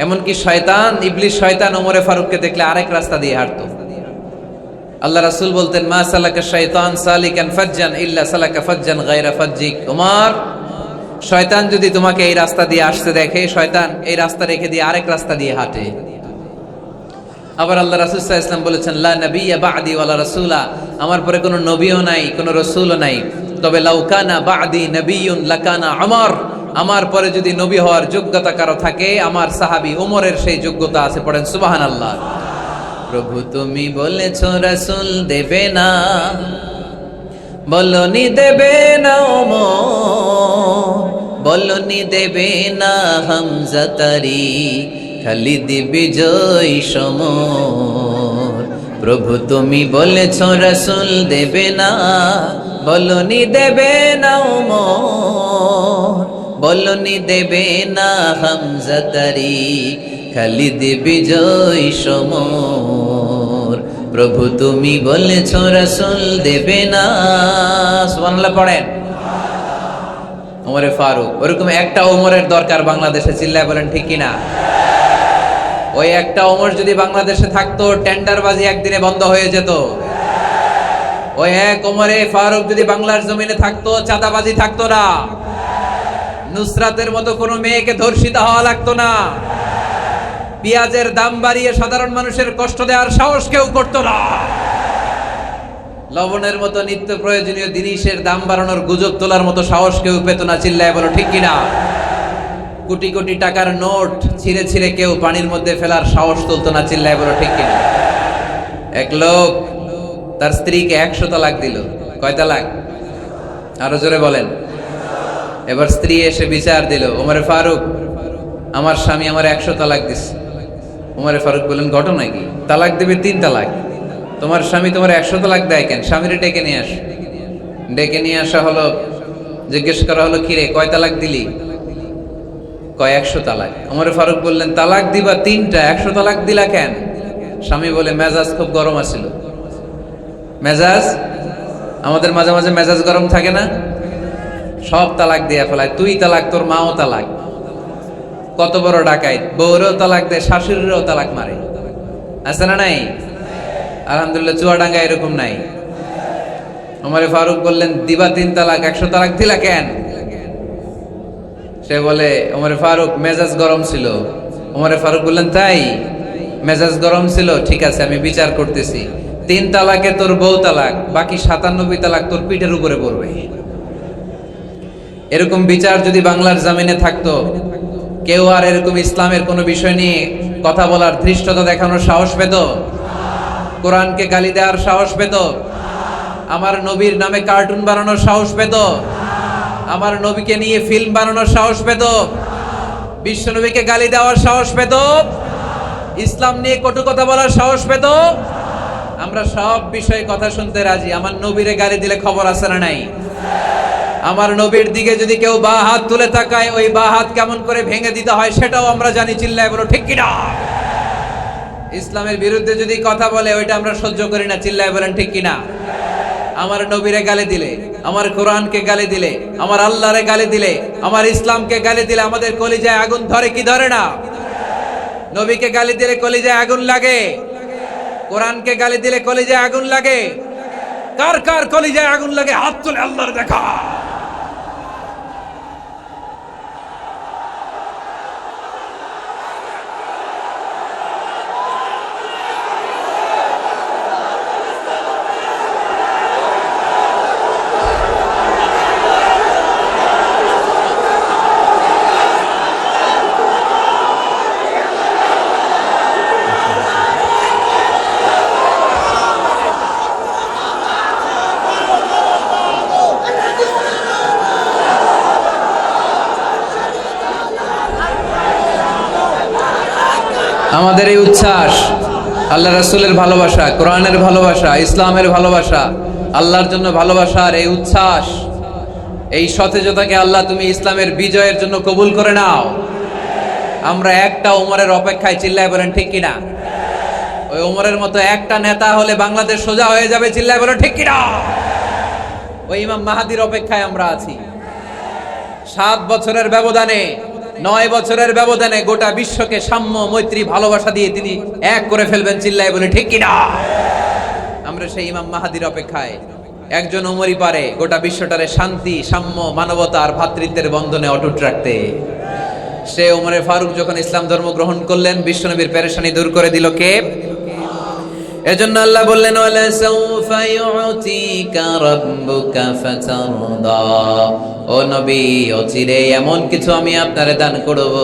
এমনকি শয়তান, ইবলিস শয়তান ওমরে ফারুককে দেখলে আরেক রাস্তা দিয়ে হাঁটতো। আল্লাহ রাসূল বলতেন, মা সালাকা শাইতান সালিকান ফাজ্জান ইল্লা সালাকা ফাজ্জান গায়রা ফাজ্জিক। ওমর, শয়তান যদি তোমাকে এই রাস্তা দিয়ে আসতে দেখে, শয়তান এই রাস্তা রেখে দিয়ে আরেক রাস্তা দিয়ে হাঁটে। আবার আল্লাহ রাসূল সাল্লাল্লাহু আলাইহি ওয়াসাল্লাম বলেছেন, লা নাবিয়্যা বা'দি ওয়ালা রাসূলা, আমার পরে কোনো নবীও নাই, কোনো রাসূলও নাই, তবে লাউ কানা বা'দি নাবিয়্যুন লাকানা উমর, আমার পরে যদি নবী হওয়ার যোগ্যতা কারো থাকে, আমার সাহাবী ওমরের সেই যোগ্যতা আছে। পড়েন সুবহানাল্লাহ। প্রভু তুমি বলেছ রাসূল দেবে না, বলনি দেবে না ওমর, বলনি দেবে না হামজা তারি, খালিদ বিজয় সমর। প্রভু তুমি বলেছ রাসূল দেবে না, বলনি দেবে না ওমর, বলনি দেবে না হামজা তারি, খালিদ বিজয় সমর। প্রভু তুমি বলেছ রাসূল দেবে না। সুবহানাল্লাহ পড়েন। ওমরে ফারুক, ওরকম একটা ওমরের দরকার বাংলাদেশে, চিল্লায় বলেন ঠিক কিনা? ওই একটা ওমর যদি বাংলাদেশে থাকতো, টেন্ডারবাজি একদিনে বন্ধ হয়ে যেত। ওই এক ওমরে ফারুক যদি বাংলার জমিনে থাকতো, চাঁদাবাজি থাকতো না, নুসরাতের মতো কোনো মেয়েকে ধর্ষিতা হওয়া লাগতো না, পেঁয়াজের দাম বাড়িয়ে সাধারণ মানুষের কষ্ট দেওয়ার সাহস কেউ করতো না, লবণের মতো নিত্য প্রয়োজনীয় জিনিসের দাম বাড়ানোর গুজব তোলার মতো সাহস কেউ পেত না। চিল্লায় বলো ঠিক কিনা? কোটি কোটি টাকার নোট ছিঁড়ে ছিঁড়ে কেউ পানির মধ্যে ফেলার সাহস তুলতো না। চিল্লায় বলো ঠিক কিনা? এক লোক তার স্ত্রীকে 100 তালাক দিল। কয় তালাক? আরো জোরে বলেন। এবার স্ত্রী এসে বিচার দিল, ওমরে ফারুক, আমার স্বামী আমার 100 তালাক দিচ্ছে। ওমরে ফারুক বললেন, ঘটনা কি? তালাক দেবে 3 তালাক, তোমার স্বামী তোমার 100 তালাক দেয় কেন? স্বামীরে ডেকে নিয়ে আস। ডেকে নিয়ে আসা হলো, জিজ্ঞেস করা হলো, কিরে কয় তালাক দিলি? কয় 100 তালাক। ওমরে ফারুক বললেন, তালাক দিবা 3টা, 100 তালাক দিলা কেন? স্বামী বলে, মেজাজ খুব গরম আছিল। মেজাজ, আমাদের মাঝে মাঝে মেজাজ গরম থাকে না? সব তালাক দিয়া ফেলায়, তুই তালাক, তোর মাও তালাক। কত বড় ডাকাইত, বউরেও তালাক দেয়, শাশুড়িরও তালাক মারে। আছে না নাই? আলহামদুলিল্লাহ চুয়াডাঙ্গা এরকম নাই। ওমরে ফারুক বললেন, দিবা 3 তালাক, 100 তালাক দিলা কেন? সে বলে, ওমরে ফারুক মেজাজ গরম ছিল। ওমরে ফারুক বললেন, তাই? মেজাজ গরম ছিল, ঠিক আছে আমি বিচার করতেছি। 3 তালাকে তোর বউ তালাক, বাকি 97 তালাক তোর পিঠের উপরে পড়বে। এরকম বিচার যদি বাংলার জমিনে থাকতো, কেউ আর এরকম ইসলামের কোনো বিষয় নিয়ে কথা বলার, ধৃষ্টতা দেখানোর সাহস পেত? কোরআনকে গালি দেওয়ার সাহস পেত? আমার নবীর নামে কার্টুন বানানোর সাহস পেত? আমার নবীকে নিয়ে ফিল্ম বানানোর সাহস পেত? বিশ্ব নবীকে গালি দেওয়ার সাহস পেত? ইসলাম নিয়ে কটু কথা বলার সাহস পেত? আমরা সব বিষয়ে কথা শুনতে রাজি। আমার নবীরে গালি দিলে খবর আছে না নাই? আমার নবীর দিকে যদি কেউ বা হাত তুলে তাকায়, ওই বা হাত কেমন করে ভেঙে দিতে হয় সেটাও আমরা জানি। চিল্লায় বলো ঠিক কিনা? ইসলামের বিরুদ্ধে যদি কথা বলে, ওইটা আমরা সহ্য করি না। চিল্লায় বলেন ঠিক কিনা? আমার নবীরে গালি দিলে, আমার কোরআনকে গালি দিলে, আমার আল্লাহরে গালি দিলে, আমার ইসলামকে গালি দিলে আমাদের কলিজায় আগুন ধরে কি ধরে না? নবীকে গালি দিলে কলিজায় আগুন লাগে, কোরআনকে গালি দিলে কলিজায় আগুন লাগে। কার কার কলিজায় আগুন লাগে হাত তুলে আল্লাহর দেখা। আমাদের এই উচ্ছ্বাস, আল্লাহ রাসূলের ভালোবাসা, কোরআনের ভালোবাসা, ইসলামের ভালোবাসা, আল্লাহর জন্য ভালোবাসার এই উচ্ছ্বাস, এই সতেজতাকে আল্লাহ তুমি ইসলামের বিজয়ের জন্য কবুল করে নাও। আমরা একটা ওমরের অপেক্ষায়। চিল্লায় বলেন ঠিক কিনা? ওই ওমরের মতো একটা নেতা হলে বাংলাদেশ সোজা হয়ে যাবে। চিল্লায় বলেন ঠিক কিনা? ওই ইমাম মাহাদির অপেক্ষায় আমরা আছি। 7 বছরের ব্যবধানে, 9 বছরের ব্যবধানে গোটা বিশ্বকে সাম্য, মৈত্রী, ভালোবাসা দিয়ে তিনি এক করে ফেলবেন। চিল্লায় বলে ঠিক কিনা? আমরা সেই ইমাম মাহাদির অপেক্ষায়। একজন ওমরই পারে গোটা বিশ্বটারে শান্তি, সাম্য, মানবতা আর ভ্রাতৃত্বের বন্ধনে অটুট রাখতে। সে ওমরে ফারুক যখন ইসলাম ধর্ম গ্রহণ করলেন, বিশ্বনবীর পেরেশানি দূর করে দিল কে? এজন্য আল্লাহ বললেন ওয়ালা সাউফা ইউতিকা রাব্বুকা ফাতারদা, ও নবী অচিরে এমন কিছু আমি আপনারে দান করব,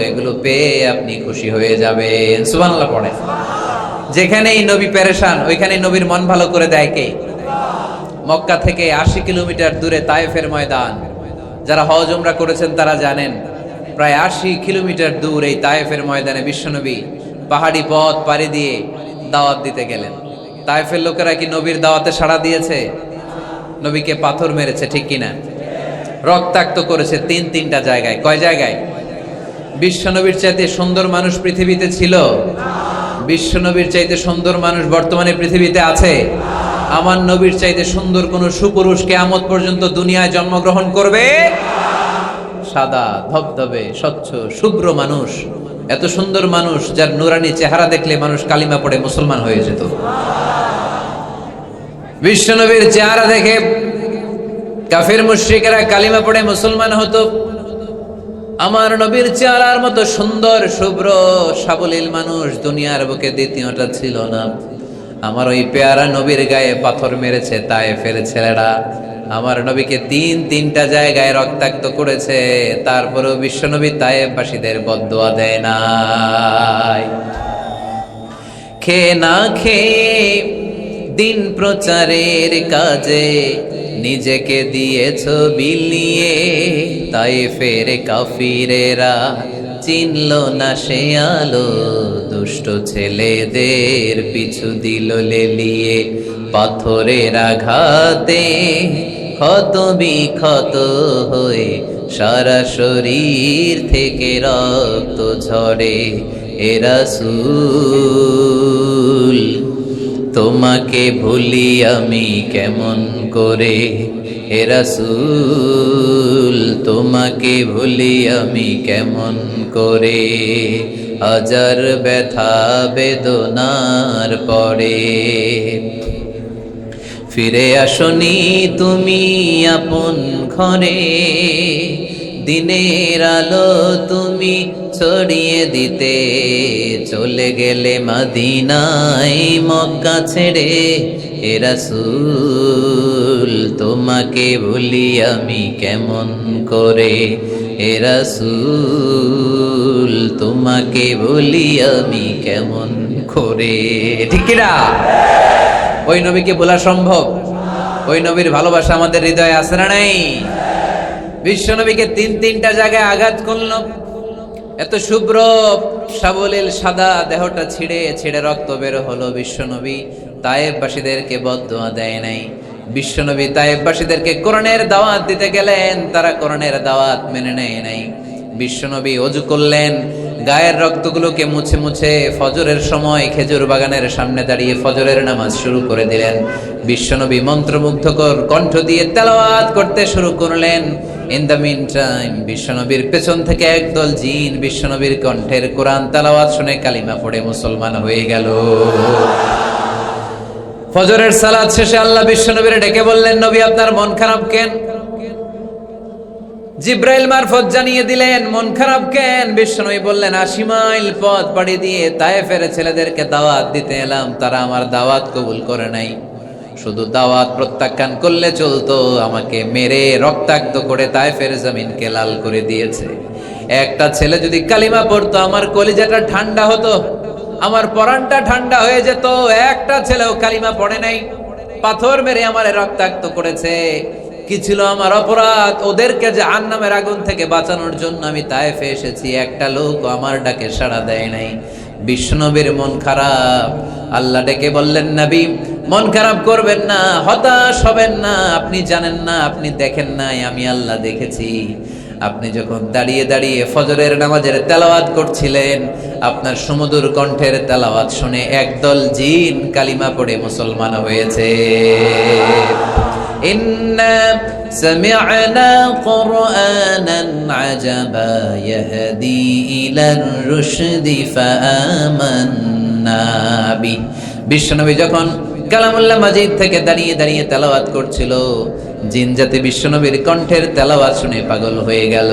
এগুলো পেয়ে আপনি খুশি হয়ে যাবেন। সুবহানাল্লাহ পড়ে। যেখানেই নবী পেরেশান ওইখানেই নবীর মন ভালো করে দেয় কে? মক্কা থেকে 80 কিলোমিটার দূরে তায়েফের ময়দান। যারা হজ উমরা করেছেন তারা জানেন, প্রায় 80 কিলোমিটার দূর এই তায়েফের ময়দানে বিশ্বনবী পাহাড়ি পথ পাড়ি দিয়ে দাওয়াত দিতে গেলেন। তায়েফের লোকেরা কি নবীর দাওয়াতে সাড়া দিয়েছে? নবীকে পাথর মেরেছে, ঠিক কিনা? রক্তাক্ত করেছে তিনটা জায়গায়। কয় জায়গায়? বিশ্বনবীর চাইতে সুন্দর মানুষ পৃথিবীতে ছিল? বিশ্বনবীর চাইতে সুন্দর মানুষ বর্তমানে পৃথিবীতে আছে? আমার নবীর চাইতে সুন্দর কোন সুপুরুষ কিয়ামত পর্যন্ত দুনিয়ায় জন্মগ্রহণ করবে? সাদা ধবধবে স্বচ্ছ শুভ্র মানুষ, এত সুন্দর মানুষ যার নুরানি চেহারা দেখলে মানুষ কালিমা পড়ে মুসলমান হয়ে যেত। বিশ্বনবীর চেহারা দেখে কাফির মুশরিকেরা কালিমা পড়ে মুসলমান হতো। আমার নবীর চেহারার মতো সুন্দর শুভ্র সাবলীল মানুষ দুনিয়ার বুকে দ্বিতীয়টা ছিল না। আমার ওই পেয়ারা নবীর গায়ে পাথর মেরেছে তায়েফের ছেলেরা। আমার নবীকে তিনটা জায়গায় রক্তাক্ত করেছে, তারপরেও বিশ্বনবী তায়েফবাসীদের বদদুয়া দেয় নাই। খেয়ে না খেয়ে দিন প্রচারের কাজে নিজেকে দিয়েছ বিলিয়ে, তায়েফের কাফিরেরা চিনল না সে আলো, দুষ্ট ছেলেদের পিছু দিল লেলিয়ে। পাথরের আঘাতে ক্ষত বিক্ষত হয়ে সারা শরীর থেকে রক্ত ঝরে। এ রাসূল তোমাকে ভুলি আমি কেমন করে, হে রাসূল তোমাকে ভুলি আমি কেমন করে। হাজার ব্যথা বেদনার পরে ফিরে আসনি তুমি আপন ঘরে, দিনের আলো তুমি ছড়িয়ে দিতে চলে গেলে মদিনায় মক্কা ছেড়ে। হে রাসূল তোমাকে ভুলি আমি কেমন করে, হে রাসূল তোমাকে ভুলি আমি কেমন করে। ঠিক কি না? ওই নবীকে ভোলা সম্ভব? ওই নবীর ভালোবাসা আমাদের হৃদয়ে আছে না নাই? বিশ্ব নবীকে তিনটা জায়গায় আঘাত করল। এত শুভ্র সাবলীল সাদা দেহটা ছিঁড়ে রক্ত বের হলো। বিশ্বনবী তায়েফবাসীদেরকে বদদুয়া দেয় নাই। বিশ্বনবী তায়েফবাসীদেরকে কোরআনের দাওয়াত দিতে গেলেন, তারা কোরআনের দাওয়াত মেনে নেয় নাই। বিশ্বনবী ওযু করলেন, গায়ের রক্তগুলোকে মুছে মুছে ফজরের সময় খেজুর বাগানের সামনে দাঁড়িয়ে ফজরের নামাজ শুরু করে দিলেন। বিশ্বনবী মন্ত্রমুগ্ধকর কণ্ঠ দিয়ে তেলাওয়াত করতে শুরু করলেন। ইন দ্য মিন টাইম বিশ্বনবীর পেছন থেকে একদল জিন বিশ্বনবীর কণ্ঠের কোরআন তেলাওয়াত শুনে কালিমা পড়ে মুসলমান হয়ে গেল। ফজরের সালাত শেষে আল্লাহ বিশ্বনবীর ডেকে বললেন, নবী আপনার মন খারাপ কেন? জিব্রাইল মারফত জানিয়ে দিলেন মন খারাপ কেন? বিশ্বনবী বললেন 80 মাইল পথ পাড়ি দিয়ে তায়েফের ছেলেদেরকে দাওয়াত দিতে এলাম, তারা আমার দাওয়াত কবুল করে নাই। শুধু দাওয়াত প্রত্যাখ্যান করলে চলতো, আমাকে মেরে রক্তাক্ত করে তায়েফের জমিনকে লাল করে দিয়েছে। একটা ছেলে যদি কালিমা পড়তো আমার কলিজাটা ঠান্ডা হতো, আমার পরানটা ঠান্ডা হয়ে যেত। একটা ছেলেও কালিমা পড়ে নাই, পাথর মেরে আমারে রক্তাক্ত করেছে। কি ছিল আমার অপরাধ? ওদেরকে জাহান্নামের আগুন থেকে বাঁচানোর জন্য আমি তায়েফে এসেছি, একটা লোক আমার ডাকে সাড়া দেয় নাই। বিশ্বনবীর মন খারাপ। আল্লাহ ডেকে বললেন, নবী মন খারাপ করবেন না, হতাশ হবেন না। আপনি জানেন না, আপনি দেখেন নাই, আমি আল্লাহ দেখেছি। আপনি যখন দাঁড়িয়ে দাঁড়িয়ে ফজরের নামাজের তেলাওয়াত করছিলেন, আপনার সুমধুর কণ্ঠের তেলাওয়াত শুনে একদল জিন কালিমা পড়ে মুসলমান হয়েছে। ইন্না সামি'না কুরআনান আজাবা ইয়াহদি ইলার রুশদি ফাআমান্না বি। বিশ্বনবী যখন কালামুল্লাহ মাজিদ থেকে দাঁড়িয়ে দাঁড়িয়ে তেলাওয়াত করছিল, জিন জাতি বিশ্বনবীর কণ্ঠের তেলাওয়াত শুনে পাগল হয়ে গেল।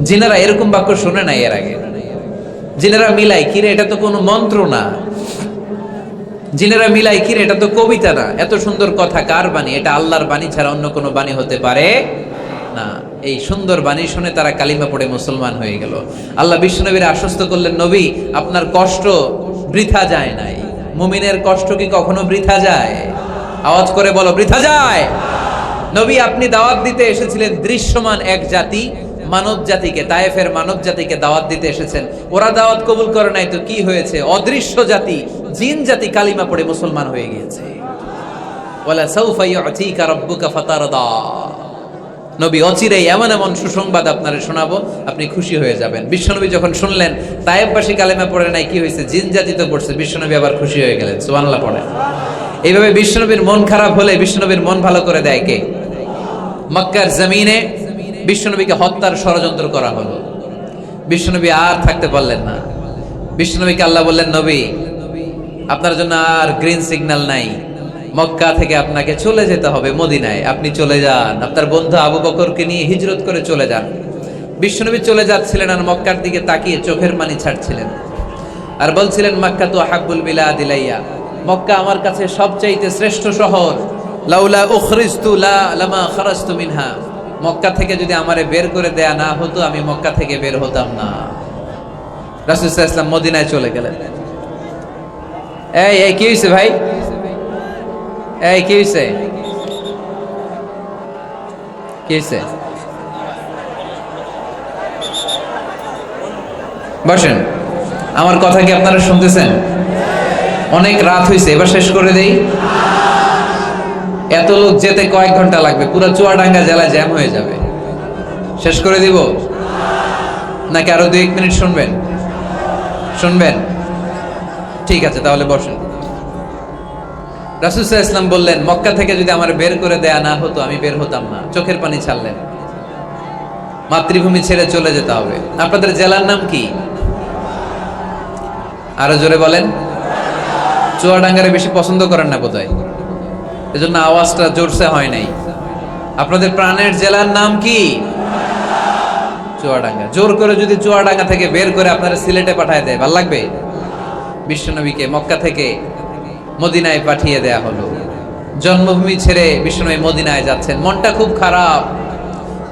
জিনেরা এরকম বাক্য শুনে নাই এর আগে। জিনেরা মিলাই, কিরে এটা তো কোনো মন্ত্র না, জিনেরা মিলাই কিরে, এটা তো কবিতা না, এত সুন্দর কথা কার বাণী? এটা আল্লাহর বাণী ছাড়া অন্য কোনো বাণী হতে পারে না। এই সুন্দর বাণী শুনে তারা কালিমা পড়ে মুসলমান হয়ে গেল। আল্লাহ বিশ্বনবীর আশ্বস্ত করলেন, নবী আপনার কষ্ট বৃথা যায় নাই। মুমিনের কষ্ট কি কখনো বৃথা যায়? আওয়াজ করে বলো, বৃথা যায়? নবী আপনি দাওয়াত দিতে এসেছিলেন দৃশ্যমান এক জাতি, মানব জাতিকে, তায়েফের মানব জাতিকে দাওয়াত দিতে এসেছেন। ওরা দাওয়াত কবুল করে নাই তো কি হয়েছে? অদৃশ্য জাতি, জিন জাতি কালিমা পড়ে মুসলমান হয়ে গিয়েছে। ওয়ালা সাউফা ইউতিকা রাব্বুকা ফাতারদা। নবী অচিরেই এমন এমন সুসংবাদ আপনারে শোনাবো, আপনি খুশি হয়ে যাবেন। বিশ্বনবী যখন শুনলেন তায়েফবাসী কালিমা পড়ে নাই, কি হয়েছে? জিন জাতি তো পড়ছে। বিশ্বনবী আবার খুশি হয়ে গেলেন। সুবহানাল্লাহ পড়েন। এইভাবে বিশ্বনবীর মন খারাপ হলে বিশ্বনবীর মন ভালো করে দেয় কে? মক্কার জমিনে বিশ্বনবীকে হত্যার ষড়যন্ত্র করা হলো। বিশ্বনবী আর থাকতে পারলেন না। বিশ্বনবীকে আল্লাহ বললেন, নবী আপনার জন্য আর গ্রিন সিগন্যাল নাই, মক্কা থেকে আপনাকে চলে যেতে হবে মদিনায়। আপনি চলে যান, আপনার বন্ধু আবু বকরকে নিয়ে হিজরত করে চলে যান। বিশ্বনবী চলে যাচ্ছিলেন আর মক্কার দিকে তাকিয়ে চোখের পানি ছাড়ছিলেন আর বলছিলেন, মক্কা তো হাব্বুল বিলাদ ইলাইয়া, মক্কা আমার কাছে সবচাইতে শ্রেষ্ঠ শহর। লাউলা উখরিজতু লামা খারাজতু মিনহা, মক্কা থেকে যদি আমারে বের করে দেয়া না হতো আমি মক্কা থেকে বের হতাম না। রাসূল সাল্লাল্লাহু আলাইহি ওয়াসাল্লাম মদিনায় চলে গেলেন। এই কি হইছে ভাই? এই কি হইছে? কি হইছে? বসেন। আমার কথা কি আপনারা শুনতেছেন? অনেক রাত হইছে, এবার শেষ করে দেই। এত লোক যেতে কয়েক ঘন্টা লাগবে, পুরো চুয়াডাঙ্গা জেলা জ্যাম হয়ে যাবে। শেষ করে দিব নাকি আরো 2-1 মিনিট শুনবেন? শুনবেন? ঠিক আছে, তাহলে বসেন। রাসূল সাল্লাল্লাহু আলাইহি ওয়াসাল্লাম বললেন, মক্কা থেকে যদি আমার বের করে দেয়া না হতো আমি বের হতাম না। চোখের পানি ছাড়লেন। মাতৃভূমি ছেড়ে চলে যেতে হবে। আপনাদের জেলার নাম কি? আরো জোরে বলেন। চুয়াডাঙ্গারে বেশি পছন্দ করেন না বোধহয়, এজন্য আওয়াজটা জোরসে হয় নাই। আপনাদের প্রাণের জেলার নাম কি? চুয়াডাঙ্গা। জোর করে যদি চুয়াডাঙ্গা থেকে বের করে আপনারা সিলেটে পাঠায় দেয়, ভালো লাগবে? বিশ্বনবীকে মক্কা থেকে মদিনায় পাঠিয়ে দেয়া হলো। জন্মভূমি ছেড়ে বিশ্বনবী মদিনায় যাচ্ছেন, মনটা খুব খারাপ।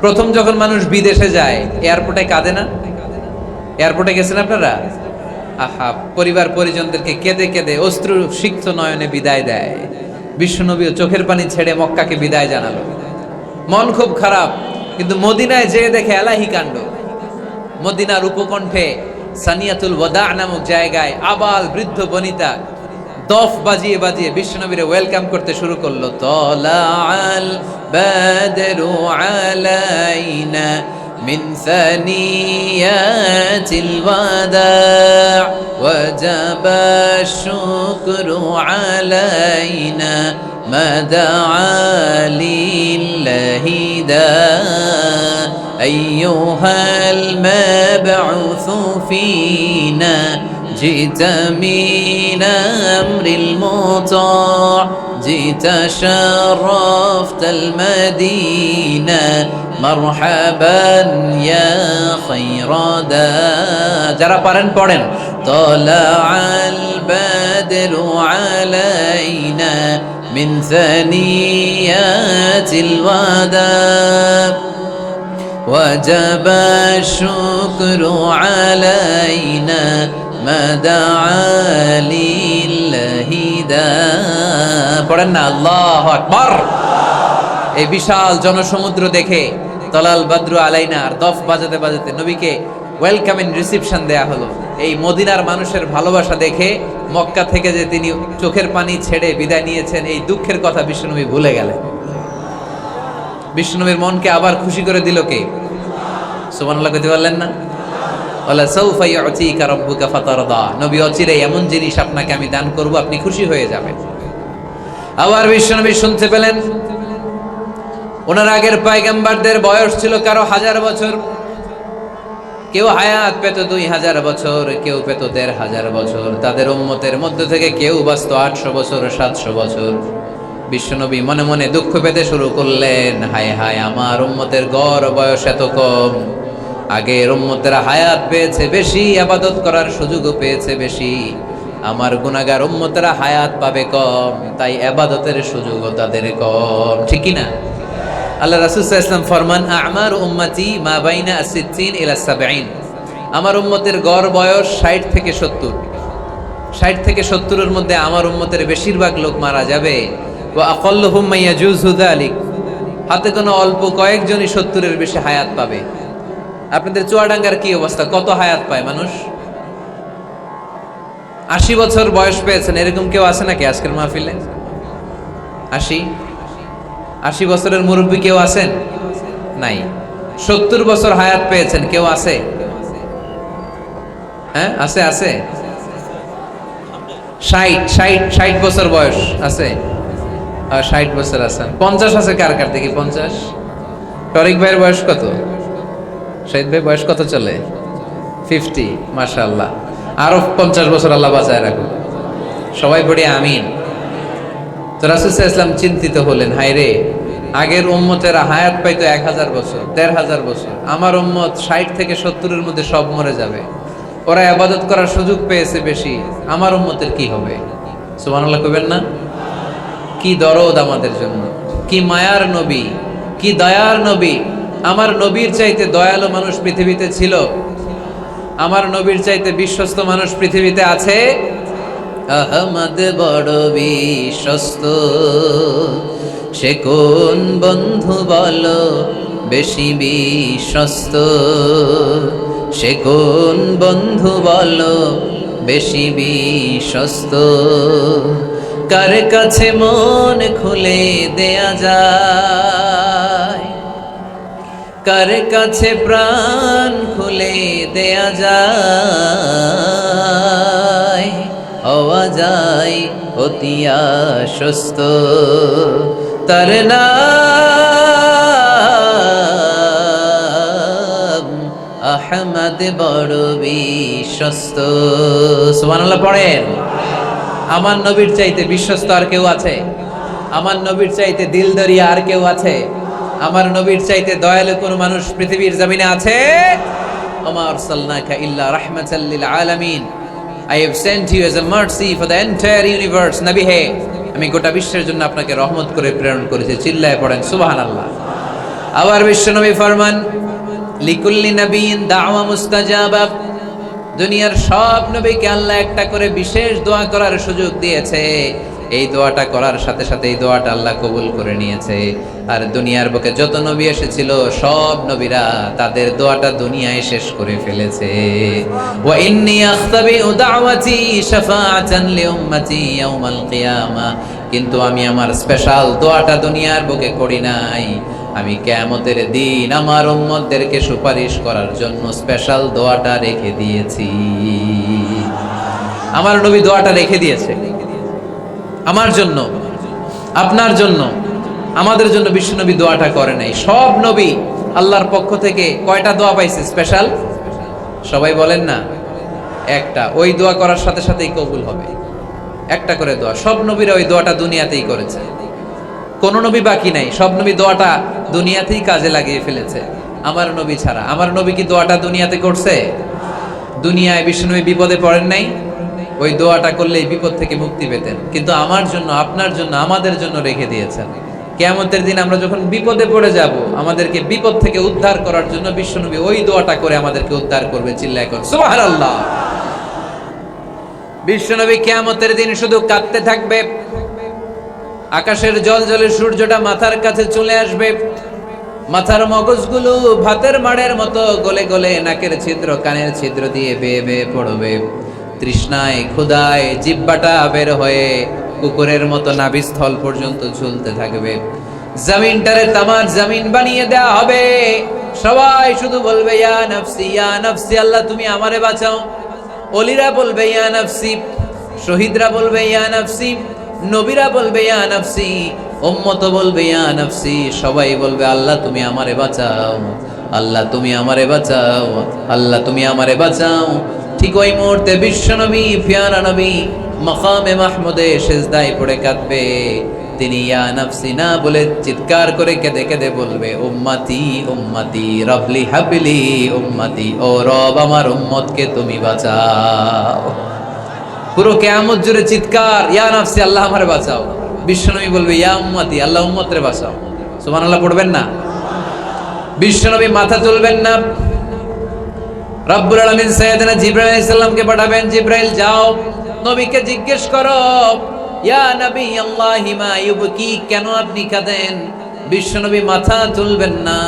প্রথম যখন মানুষ বিদেশে যায় এয়ারপোর্টে কাঁদে না? এয়ারপোর্টে গেছেন আপনারা? আহা, পরিবার পরিজনদেরকে কেঁদে কেঁদে অশ্রু সিক্ত নয়নে বিদায় দেয়। বিশ্বনবীও চোখের পানি ছেড়ে মক্কাকে বিদায় জানালো। মন খুব খারাপ, কিন্তু মদিনায় যেয়ে দেখে এলাহি কাণ্ড। মদিনার উপকণ্ঠে সানিয়াতুল ওয়াদা নামক জায়গায় আবাল বৃদ্ধ বনিতা দফ বাজিয়ে বাজিয়ে বিশ্বনবীরে ওয়েলকাম করতে শুরু করলো। তলাআল বাদরু আলাইনা মিন সানিয়াতিল ওয়াদা ওয়াজাবা শুকরু আলাইনা মা দাআ লিল্লাহি দা আইয়ুহাল মাবউসু ফিনা جئت من أمر المطاع جئت شرفت المدينة مرحبا يا خير دا যারা পারেন পড়েন। طلع البدر علينا من ثنيات الوداع وجب الشكر علينا ما دعا لله دا পড়েন না আল্লাহু আকবার। এই বিশাল জনসমুদ্র দেখে তলাল বাদরু আলাইনা আর দফ বাজাতে বাজাতে নবীকে ওয়েলকাম এন্ড রিসিপশন দেয়া হলো। এই মদিনার মানুষের ভালোবাসা দেখে মক্কা থেকে যে তিনি চোখের পানি ছেড়ে বিদায় নিয়েছেন, এই দুঃখের কথা বিশ্বনবী ভুলে গেলেন। বিশ্বনবীর মনকে আবার খুশি করে দিল কে? সুবহানাল্লাহ কইতে পারলেন না? ওয়ালা সাউফা ইউতিকা রাব্বুকা ফাতারদা, নবী অচিরে এমন জিনিস আপনাকে আমি দান করব, আপনি খুশি হয়ে যাবেন। আবার বিশ্বনবী শুনতে পেলেন ওনার আগের পয়গম্বরদের বয়স ছিল কারো 1000 বছর, কেউ হায়াত পেত 2000 বছর, কেউ পেত 1500 বছর। তাদের উম্মতের মধ্যে থেকে কেউ বাঁচত 800 বছর, 700 বছর। বিশ্বনবী মনে মনে দুঃখ পেতে শুরু করলেন, হায় হায়, আমার উম্মতের গড় বয়স এত কম। আগের উম্মতেরা হায়াত পেয়েছে বেশি, ইবাদত করার সুযোগও পেয়েছে বেশি, আমার গুনাহগার উম্মতেরা হায়াত পাবে কম, তাই ইবাদতের সুযোগও তাদের কম, ঠিক কি না? আল্লাহ রাসূল সাল্লাল্লাহু আলাইহি ওয়াসাল্লাম ফরমান, আমারু উম্মতি মা বাইনা আস-সিত্তিন ইলা 70। আমার উম্মতের গড় বয়স 60 থেকে 70। 60 থেকে 70 এর মধ্যে আমার উম্মতের বেশিরভাগ লোক মারা যাবে। ওয়া আকাল্লুহুম মাইয়াজুজু যালিক, হাতে কোনো অল্প কয়েকজনই 70 এর বেশি হায়াত পাবে। আপনাদের চুয়াডাঙ্গার কি অবস্থা, কত হায়াত পায় মানুষ? 80 বছর বয়স পেয়েছেন এরকম কেউ আছে নাকি আজকের মাহফিলে? 80 বছরের মুরব্বী কেউ আছেন? নাই। 70 বছর হায়াত পেয়েছেন কেউ আছে? হ্যাঁ আছে, আছে। 60 বছর বয়স আছে? 60 বছর আছেন। 50 আছে কার কার দেখি? 50। টরিক ভাইয়ের বয়স কত? শহীদ ভাই বয়স কত চলে? 50। মাশাআল্লাহ, আরো 50 বছর আল্লাহ বাঁচায় রাখুন। সবাই পড়ি আমিন। তো রাসূল সাল্লাল্লাহু আলাইহি ওয়াসাল্লাম চিন্তিত হলেন, হায় রে, আগের উম্মতেরা হায়াত পাইতো 1000 বছর, 1500 বছর, আমার উম্মত 60 থেকে 70 এর মধ্যে সব মরে যাবে। ওরা ইবাদত করার সুযোগ পেয়েছে বেশি, আমার উম্মতের কি হবে? সুবহানাল্লাহ কইবেন না? কি দরদ আমাদের জন্য, কি মায়ার নবী, কি দয়ার নবী। আমার নবীর চাইতে দয়ালু মানুষ পৃথিবীতে ছিল? আমার নবীর চাইতে বিশ্বস্ত মানুষ পৃথিবীতে আছে? আহমদ বড় বিশ্বস্ত, সে কোন বন্ধু বলো বেশি বিশ্বস্ত, সে কোন বন্ধু বলো বেশি বিশ্বস্ত, কার কাছে মন খুলে দেয়া যায়, কার কাছে প্রাণ খুলে দেয়া যায়, হওয়া যায় অতি আশ্বস্ত, তার নাম আহমদ বড় বিশ্বস্ত। সুবহানাল্লাহ পড়েন। আমার নবীর চাইতে বিশ্বস্ত আর কেউ আছে? আমার নবীর চাইতে দিলদরিয়া আর কেউ আছে? আমার নবীর চাইতে দয়ালু কোন মানুষ পৃথিবীর জমিনে আছে? ওমা আরসালনাকা ইল্লা রাহমাতাল লিল আলামিন, I have sent you as a mercy for the entire universe. নবী হে, আমি গোটা বিশ্বের জন্য আপনাকে রহমত করে প্রেরণ করেছি। চিল্লায় পড়েন সুবহানাল্লাহ। আবার বিশ্ব নবী ফরমান, লিকুল্লি নবিয়্যিন দাওয়া মুস্তাজাবা, দুনিয়ার সব নবীকে আল্লাহ একটা করে বিশেষ দোয়া করার সুযোগ দিয়েছে। এই দোয়াটা করার সাথে সাথে এই দোয়াটা আল্লাহ কবুল করে নিয়েছে। আর দুনিয়ার বুকে যত নবী এসেছিল সব নবীরা তাদের দোয়াটা দুনিয়ায় শেষ করে ফেলেছে। ওয়া ইন্নী আখতাবিউ দাওয়াতি শাফাআতান লিউম্মতি ইয়াউমাল কিয়ামা, কিন্তু আমি আমার স্পেশাল দোয়াটা দুনিয়ার বুকে করি নাই, আমি কিয়ামতের দিন আমার উম্মতদেরকে সুপারিশ করার জন্য স্পেশাল দোয়াটা রেখে দিয়েছি। আমার নবী দোয়াটা রেখে দিয়েছে আমার জন্য, আপনার জন্য, আমাদের জন্য। বিশ্বনবী দোয়াটা করে নাই। সব নবী আল্লাহর পক্ষ থেকে কয়টা দোয়া পাইছে স্পেশাল? সবাই বলেন না? একটা। ওই দোয়া করার সাথে সাথেই কবুল হবে, একটা করে দোয়া। সব নবীরা ওই দোয়াটা দুনিয়াতেই করেছে, কোন নবী বাকি নাই। সব নবী দোয়াটা দুনিয়াতেই কাজে লাগিয়ে ফেলেছে, আমার নবী ছাড়া। আমার নবী কি দোয়াটা দুনিয়াতে করছে? দুনিয়ায় বিশ্বনবী বিপদে পড়েন নাই, ওই দোয়াটা করলেই বিপদ থেকে মুক্তি পেতেন। কিন্তু আমার জন্য, আপনার জন্য, আমাদের জন্য রেখে দিয়েছেন। কিয়ামতের দিন আমরা যখন বিপদে পড়ে যাব, আমাদেরকে বিপদ থেকে উদ্ধার করার জন্য বিশ্বনবী ওই দোয়াটা করে আমাদেরকে উদ্ধার করবে। চিল্লায় কর সুবহানাল্লাহ। বিশ্বনবী কিয়ামতের দিন শুধু কাঁদতে থাকবে, আকাশের জল জলে সূর্যটা মাথার কাছে চলে আসবে, মাথার মগজগুলো ভাতের মাড়ের মতো গলে গলে নাকের ছিদ্র কানের ছিদ্র দিয়ে বেয়ে বেয়ে পড়বে। তৃষ্ণায় ক্ষুধায় জিহ্বাটা বের হয়ে কুকুরের মতো নাভিস্থল পর্যন্ত ঝুলতে থাকবে। জমিনটারে তামার জমিন বানিয়ে দেওয়া হবে। সবাই শুধু বলবে ইয়া নাফসি ইয়া নাফসি, আল্লাহ তুমি আমারে বাঁচাও। ওলিরা বলবে ইয়া নাফসি, শহীদরা বলবে ইয়া নাফসি, নবীরা বলবে ইয়া নাফসি, উম্মত বলবে ইয়া নাফসি। সবাই বলবে আল্লাহ তুমি আমারে বাঁচাও, আল্লাহ তুমি আমারে বাঁচাও, আল্লাহ তুমি আমারে বাঁচাও। ঠিক ওই মুহূর্তে বিশ্বনবী পিয়ারা নবী মাকামে মাহমুদে সিজদায় পড়ে কাঁদবে। তিনি ইয়া নাফসি না বলে চিৎকার করে কেঁদে কেঁদে বলবে উম্মতি উম্মতি রবলি হাবলি উম্মতি, ও রব আমার উম্মতকে তুমি বাঁচাও। পুরো কিয়ামত জুড়ে চিৎকার, ইয়া নাফসি আল্লাহ আমারে বাঁচাও। বিশ্বনবী বলবে ইয়া উম্মতি আল্লাহ উম্মতরে বাঁচাও। সুবহানাল্লাহ পড়বেন না? বিশ্বনবী মাথা তুলবেন না। রব্বুল আলামিন সাইয়েদনা জিবরাইল আলাইহিস সালামকে পাঠাবেন, জিবরাইল যাও নবীকে জিজ্ঞেস করো, ইয়া নবী আল্লাহি মা ইউবকি, কেন আপনি কাঁদেন? বিশ্বনবী মাথা তুলবেন না,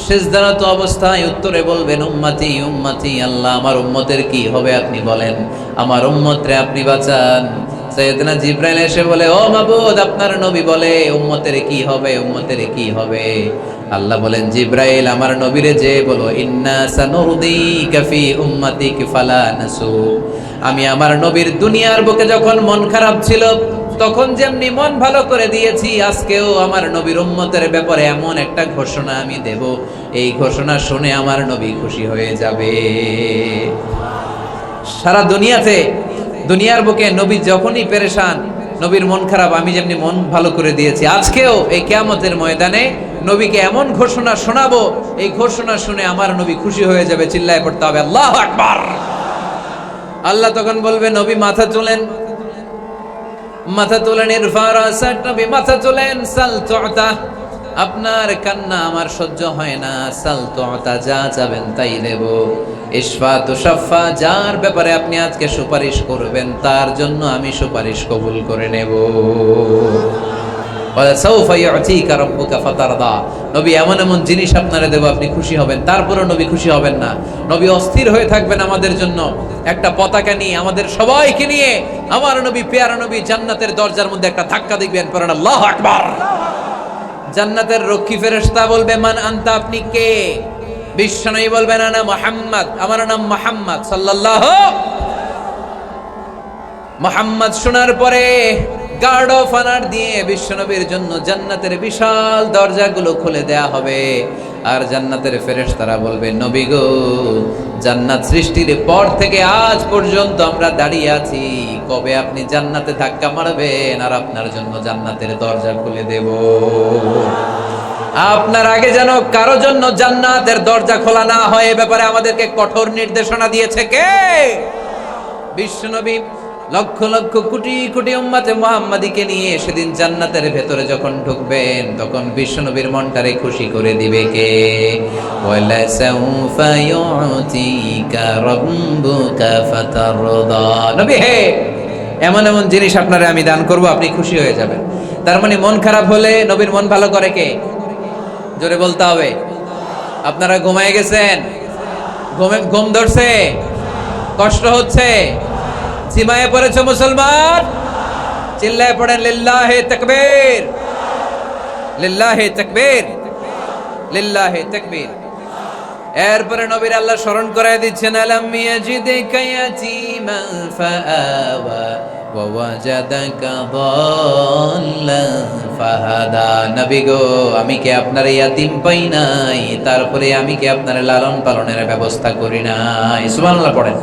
সিজদারত অবস্থায় উত্তরে বলবেন উম্মতি উম্মতি, আল্লাহ আমার উম্মতের কি হবে আপনি বলেন, আমার উম্মতরে আপনি বাঁচান। সাইয়েদনা জিবরাইল এসে বলে, ও মাবুদ আপনার নবী বলে উম্মতের কি হবে, উম্মতের কি হবে? আল্লাহ বলেন, জিবরাইল আমার নবীরে যে বলো, ইন্না সানুরদিকা ফি উম্মাতিক ফালা নাসু, আমি আমার নবীর দুনিয়ার বুকে যখন মন খারাপ ছিল তখন যেমনি মন ভালো করে দিয়েছি, আজকেও আমার নবীর উম্মতের ব্যাপারে এমন একটা ঘোষণা আমি দেব, এই ঘোষণা শুনে আমার নবী খুশি হয়ে যাবে। সারা দুনিয়াতে, দুনিয়ার বুকে নবী যখনই পেরেশান, নবীর মন খারাপ, আমি যেমনি মন ভালো করে দিয়েছি, আজকেও এই কিয়ামতের ময়দানে নবীকে এমন ঘোষণা শোনাবো, এই ঘোষণা শুনে আমার নবী খুশি হয়ে যাবে। চিল্লায় পড়তে হবে আল্লাহু আকবার। আল্লাহ তখন বলবে, নবী মাথা তোলেন, মাথা তোলেন, ইরফা রাসাক, নবী মাথা তোলেন, সাল তুতা, আপনার কান্না আমার সহ্য হয় না, সাল তুতা, যা চাবেন তাই দেব। ইশফা তুশাফা, যার ব্যাপারে আপনি আজকে সুপারিশ করবেন তার জন্য আমি সুপারিশ কবুল করে নেব। সাউফা ইউতিকা রাব্বুকা ফাতারদা, নবী এমন এমন জিনিস আপনারে দেব আপনি খুশি হবেন। তারপরেও নবী খুশি হবেন না, নবী অস্থির হয়ে থাকবেন আমাদের জন্য। একটা পতাকা নিয়ে, আমাদের সবাইকে নিয়ে আমার নবী, পেয়ারা নবী জান্নাতের দরজার মধ্যে একটা ধাক্কা দিবেন, পড়েন আল্লাহু আকবার। জান্নাতের রক্ষী ফেরেশতা বলবে, মান আনতা, আপনি কে? বিশ্বনবী বলবেন, আনা মুহাম্মদ, আমার নাম মুহাম্মদ সাল্লাল্লাহু। মুহাম্মদ শোনার পরে গার্ড অফ অনার দিয়ে বিশ্বনবীর জন্য জান্নাতের বিশাল দরজাগুলো খুলে দেয়া হবে। আর জান্নাতের ফেরেশতারা বলবে, নবী গো, জান্নাত সৃষ্টির পর থেকে আজ পর্যন্ত আমরা দাঁড়িয়ে আছি, কবে আপনি জান্নাতে ধাক্কা মারবেন আর আপনার জন্য জান্নাতের দরজা খুলে দেব। আপনার আগে যেন কারো জন্য জান্নাতের দরজা খোলা না হয়, এ ব্যাপারে আমাদেরকে কঠোর নির্দেশনা দিয়েছে কে? বিশ্বনবী লক্ষ লক্ষ কোটি কোটি উম্মতে মুহাম্মাদিকে নিয়ে সেদিন জান্নাতের ভেতরে যখন ঢুকবেন, তখন বিশ্বনবীর মনটারে খুশি করে দিবে কে? ওয়ালা সাউফা ইউতিকা রাব্বুকা ফাতারদা, নবী হে, এমন এমন জিনিস আপনারে আমি দান করব, আপনি খুশি হয়ে যাবেন। তার মানে মন খারাপ হলে নবীর মন ভালো করে কে? জোরে বলতে হবে। আপনারা ঘুমায় গেছেন, ঘুম ধরছে, কষ্ট হচ্ছে, সীমায় পড়েছে মুসলমান, চিল্লায় পড়েন লিল্লাহে তাকবীর, লিল্লাহে তাকবীর, লিল্লাহে তাকবীর। এরপরে নবীর আল্লাহ স্মরণ করায় দিচ্ছেন, আলাম ইয়াজিদকা ইয়াতীমান ফাআওয়া ওয়া ওয়াজাদাকা দাল্লান ফাহাদা, নবী গো, আমি কি আপনার ইয়াতীম পাই নাই, তারপরে আমি কি আপনার লালন পালনের ব্যবস্থা করি নাই? সুবহানাল্লাহ পড়েন।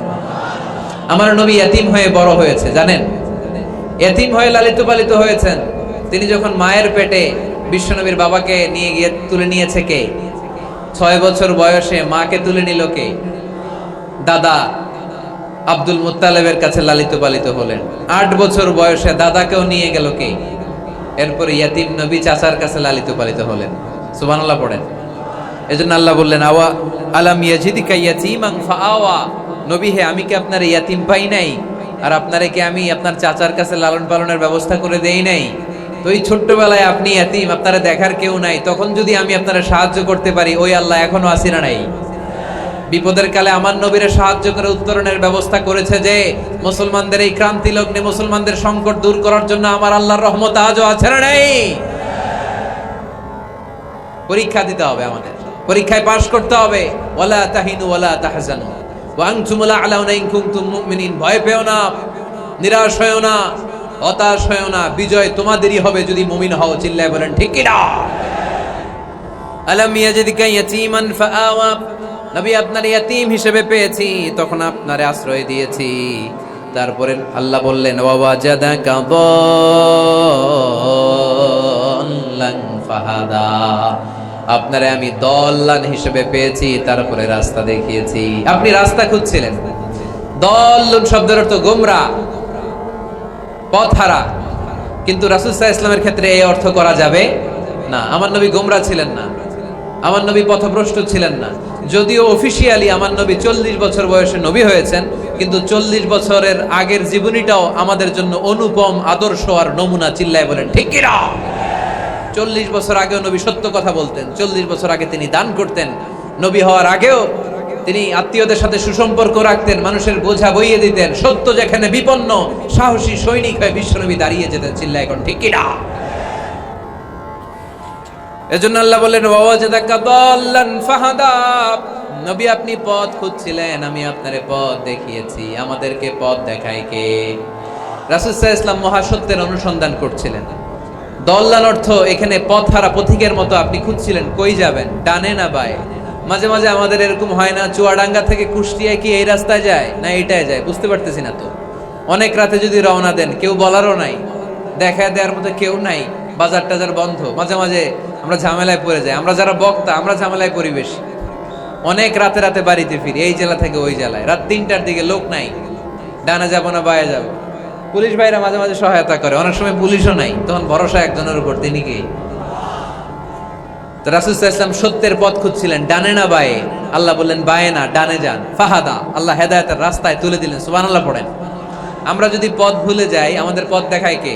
আমার নবী ইয়াতীম হয়ে বড় হয়েছে, জানেন? ইয়াতীম হয়ে লালিত পালিত হয়েছেন। তিনি যখন মায়ের পেটে, বিশ্বনবীর বাবাকে নিয়ে গিয়ে তুলে নিয়েছে কে? 6 বছর বয়সে মাকে তুলে নিল কে? দাদা আব্দুল মুত্তালিবের কাছে লালিত পালিত হলেন। 8 বছর বয়সে দাদাকেও নিয়ে গেল কে? এরপরে ইয়াতীম নবী চাচার কাছে লালিত পালিত হলেন। সুবহানাল্লাহ পড়েন। এজন্য আল্লাহ বললেন, আওয়া আলাম ইয়াজিদিকা ইয়াতীমান ফাআওয়া, নবী হে, আমি কি আপনার ইয়াতীম পাই নাই, আর আপনারে কি আমি আপনার চাচার কাছে লালন পালনের ব্যবস্থা করে দেই নাই? তো এই ছোট্টবেলায় আপনি ইয়াতীম, আপনারা দেখার কেউ নাই, তখন যদি আমি আপনারা সাহায্য করতে পারি, ওই আল্লাহ এখনো আসিনা নাই? বিপদের কালে আমার নবীরে সাহায্য করে উত্তরণের ব্যবস্থা করেছে যে, মুসলমানদের এই ক্রান্তি লগ্নে মুসলমানদের সংকট দূর করার জন্য আমার আল্লাহর রহমত আজও আছে না নাই? পরীক্ষা দিতে হবে, আমাদের পরীক্ষায় পাশ করতে হবে। ওয়ালা তাহিনু ওয়ালা তাহজানু ওয়া আনতুমুল আ'লাউনা ইন কুনতুম মুমিনিন, ভয় পেও না, নিরাশ হয়ো না, হতাশ হয়ো না, বিজয় তোমাদেরই হবে যদি মুমিন হও। চিল্লায় বলেন ঠিক কি না? আলাম ইয়াজিদিকা ইয়াতীমান ফাআওয়া, নবী আপনার ইয়াতীম হিসেবে পেয়েছি, তখন আপনারে আশ্রয় দিয়েছি। তারপরে আল্লাহ বললেন, ওয়া ওয়াজাদাকা দাল্লান ফাহাদা, আপনারে আমি দল্লান হিসেবে পেয়েছি, তারপরে রাস্তা দেখিয়েছি। আপনি রাস্তা খুঁজছিলেন। দল্লুন শব্দের অর্থ গোমরা, পথ হারা। কিন্তু রাসূল সাল্লাল্লাহু আলাইহি ওয়াসাল্লামের ক্ষেত্রে এই অর্থ করা যাবে না। আমার নবী গোমরা ছিলেন না, আমার নবী পথভ্রষ্ট ছিলেন না। যদিও অফিসিয়ালি আমার নবী 40 বছর বয়সে নবী হয়েছেন, কিন্তু 40 বছরের আগের জীবনীটাও আমাদের জন্য অনুপম আদর্শ আর নমুনা। চিল্লায় বলেন ঠিক কি না? 40 বছর আগেও নবী সত্য কথা বলতেন, 40 বছর আগে তিনি দান করতেন, নবী হওয়ার আগেও তিনি আত্মীয়দের সাথে সুসম্পর্ক রাখতেন, মানুষের বোঝা বইয়ে দিতেন। সত্য যেখানে বিপন্ন, সাহসী সৈনিক হয়ে বিশ্বনবী দাঁড়িয়ে যেতেন। চিল্লায় এখন ঠিক কি না? এজন্য আল্লাহ বলেন ওয়াজাদাকা দাল্লান ফাহাদা। নবী আপনি পথ খুঁজছিলেন, আমি আপনারে পথ দেখিয়েছি। আমাদেরকে পথ দেখায় কে? রাসূল সাল্লাল্লাহু আলাইহি ওয়াসাল্লাম মহাসত্যের অনুসন্ধান করছিলেন। দল্লান অর্থ এখানে পথ হারা পথিকের মতো আপনি খুঁজছিলেন, কই যাবেন, ডানে না বায়ে। মাঝে মাঝে আমাদের এরকম হয় না, চুয়াডাঙ্গা থেকে কুষ্টিয়া কি এই রাস্তায় যায় না এইটায় যায়, বুঝতে পারতেছি না তো। অনেক রাতে যদি রওনা দেন, কেউ বলারও নাই, দেখা দেওয়ার মতো কেউ নাই, বাজার টাজার বন্ধ। মাঝে মাঝে আমরা ঝামেলায় পড়ে যাই। আমরা যারা বক্তা, আমরা ঝামেলায় পরিবেশ। অনেক রাতে রাতে বাড়িতে ফিরি, এই জেলা থেকে ওই জেলায়, রাত 3টার দিকে লোক নাই, ডানে যাবো না বায়ে যাবো। পুলিশ ভাইরা মাঝে মাঝে সহায়তা করে, অনেক সময় পুলিশও নাই, তখন ভরসা একজনের উপর, তিনি কি? তো রাসূল সাল্লাল্লাহু আলাইহি ওয়াসাল্লাম সত্যের পথ খুঁজছিলেন, ডানে না বায়ে। আল্লাহ বললেন বায়ে না, ডানে যান। ফাহাদা, আল্লাহ হেদায়েতের রাস্তায় তুলে দিলেন। সুবহানাল্লাহ পড়েন। আমরা যদি পথ ভুলে যাই, আমাদের পথ দেখায় কে?